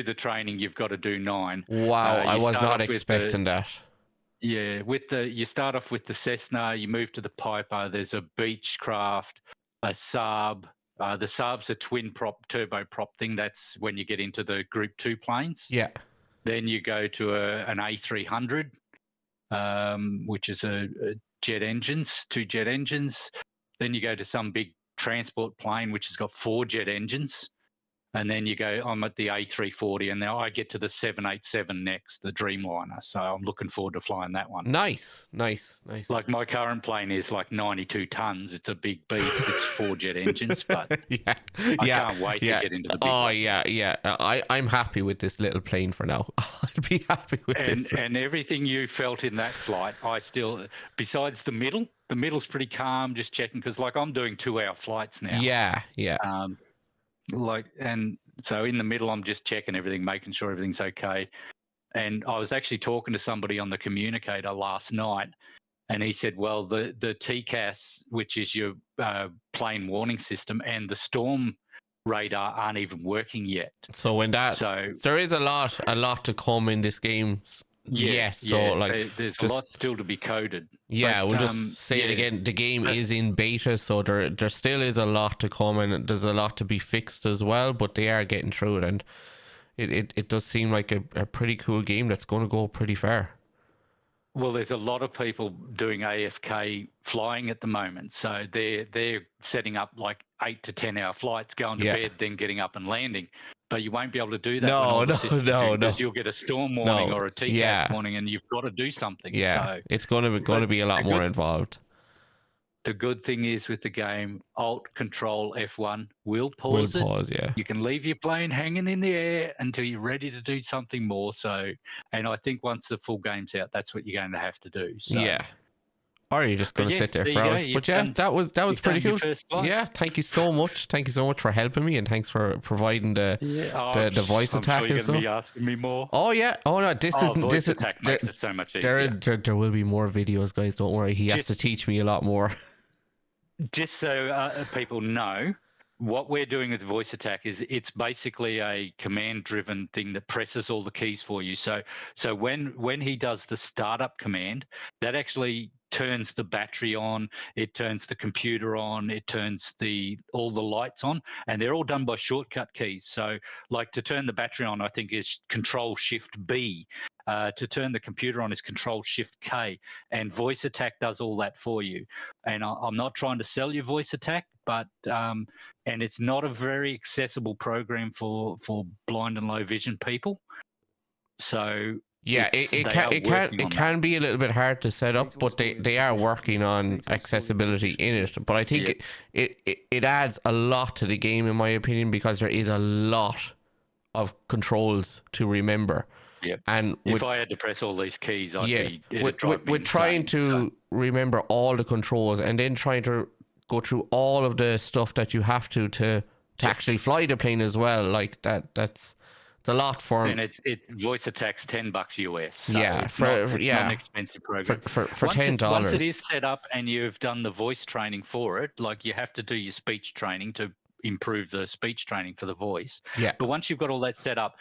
the training, you've got to do 9. Wow, I was not expecting that. Yeah, you start off with the Cessna, you move to the Piper. There's a Beechcraft, a Saab. The Saab's a twin prop, turbo prop thing. That's when you get into the Group 2 planes. Yeah. Then you go to an A300, which is a jet engines, 2 jet engines. Then you go to some big transport plane, which has got 4 jet engines. and then you go, I'm at the A340, and now I get to the 787 next, the Dreamliner. So I'm looking forward to flying that one. Nice. Like my current plane is like 92 tons. It's a big beast. It's 4-jet engines, but yeah, I can't wait to get into the big one. yeah. I'm happy with this little plane for now. I'd be happy with this. And everything you felt in that flight, I still, besides the middle's pretty calm, just checking, because like I'm doing 2-hour flights now. Yeah. And so in the middle, I'm just checking everything, making sure everything's okay. And I was actually talking to somebody on the communicator last night, and he said, well, the TCAS, which is your plane warning system, and the storm radar aren't even working yet. So there is a lot to come in this game. There's a lot still to be coded. Yeah, but, we'll just say it again. The game is in beta, so there still is a lot to come, and there's a lot to be fixed as well. But they are getting through it, and it does seem like a pretty cool game that's going to go pretty far. Well, there's a lot of people doing AFK flying at the moment, so they're setting up like 8 to 10 hour flights, going to bed, then getting up and landing. But you won't be able to do that. No, because you'll get a storm warning or a TCAS warning, and you've got to do something. Yeah, so it's going to be a lot more involved. The good thing is with the game, Alt Control F1 will pause it. Yeah. You can leave your plane hanging in the air until you're ready to do something more. So, and I think once the full game's out, that's what you're going to have to do. So. Yeah. Or you're just going to sit there for hours. But yeah, that was pretty cool. Yeah, thank you so much. Thank you so much for helping me, and thanks for providing the voice attack sure and stuff. Be asking me more. Oh yeah. Oh no, this attack makes it so much easier. There will be more videos, guys. Don't worry. He has to teach me a lot more. Just so people know, what we're doing with Voiceattack is it's basically a command-driven thing that presses all the keys for you. So when he does the startup command, that actually turns the battery on, it turns the computer on, it turns all the lights on, and they're all done by shortcut keys. So like to turn the battery on, I think is Control-Shift-B. To turn the computer on is Control-Shift-K, and Voiceattack does all that for you. And I'm not trying to sell you Voiceattack, but and it's not a very accessible program for blind and low vision people. So yeah, it can be a little bit hard to set up, but they are working on accessibility in it. But I think it adds a lot to the game, in my opinion, because there is a lot of controls to remember. Yeah, and if I had to press all these keys, we're trying to remember all the controls, and then trying to go through all of the stuff that you have to actually fly the plane as well. Like that's a lot for. And Voiceattack's $10 US. So it's not an expensive program for $10. Once it is set up and you've done the voice training for it, like you have to do your speech training to improve the speech training for the voice. Yeah. But once you've got all that set up,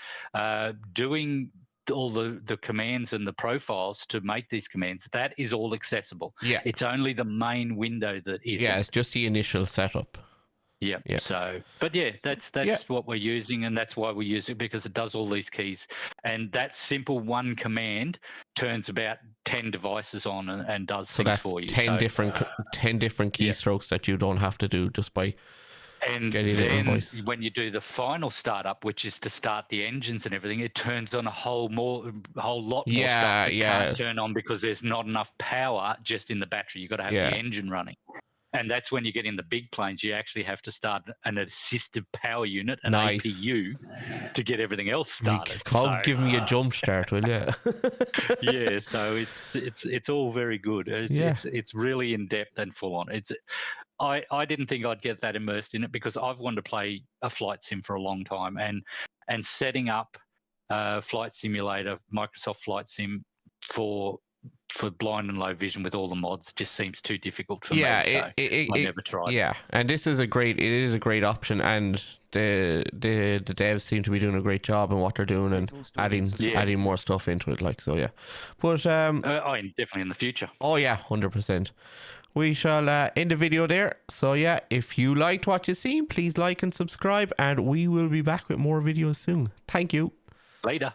doing all the commands and the profiles to make these commands, that is all accessible. Yeah. It's only the main window that isn't. Yeah, it's just the initial setup. Yeah. So, but yeah, that's what we're using, and that's why we use it, because it does all these keys. And that simple one command turns about 10 devices on and does things for you. 10 different keystrokes that you don't have to do just by. And then when you do the final startup, which is to start the engines and everything, it turns on a whole lot more stuff that can't turn on because there's not enough power just in the battery. You've got to have the engine running. And that's when you get in the big planes, you actually have to start an assistive power unit, an APU, to get everything else started. Give me a jump start, will you? Yeah, so it's all very good. It's really in depth and full on. I didn't think I'd get that immersed in it, because I've wanted to play a flight sim for a long time, and setting up Flight Simulator, Microsoft Flight Sim for blind and low vision with all the mods just seems too difficult for me. I never tried. Yeah, and it is a great option, and the devs seem to be doing a great job in what they're doing and adding more stuff into it. But definitely in the future. Oh yeah, 100%. We shall end the video there. So yeah, if you liked what you seen, please like and subscribe, and we will be back with more videos soon. Thank you. Later.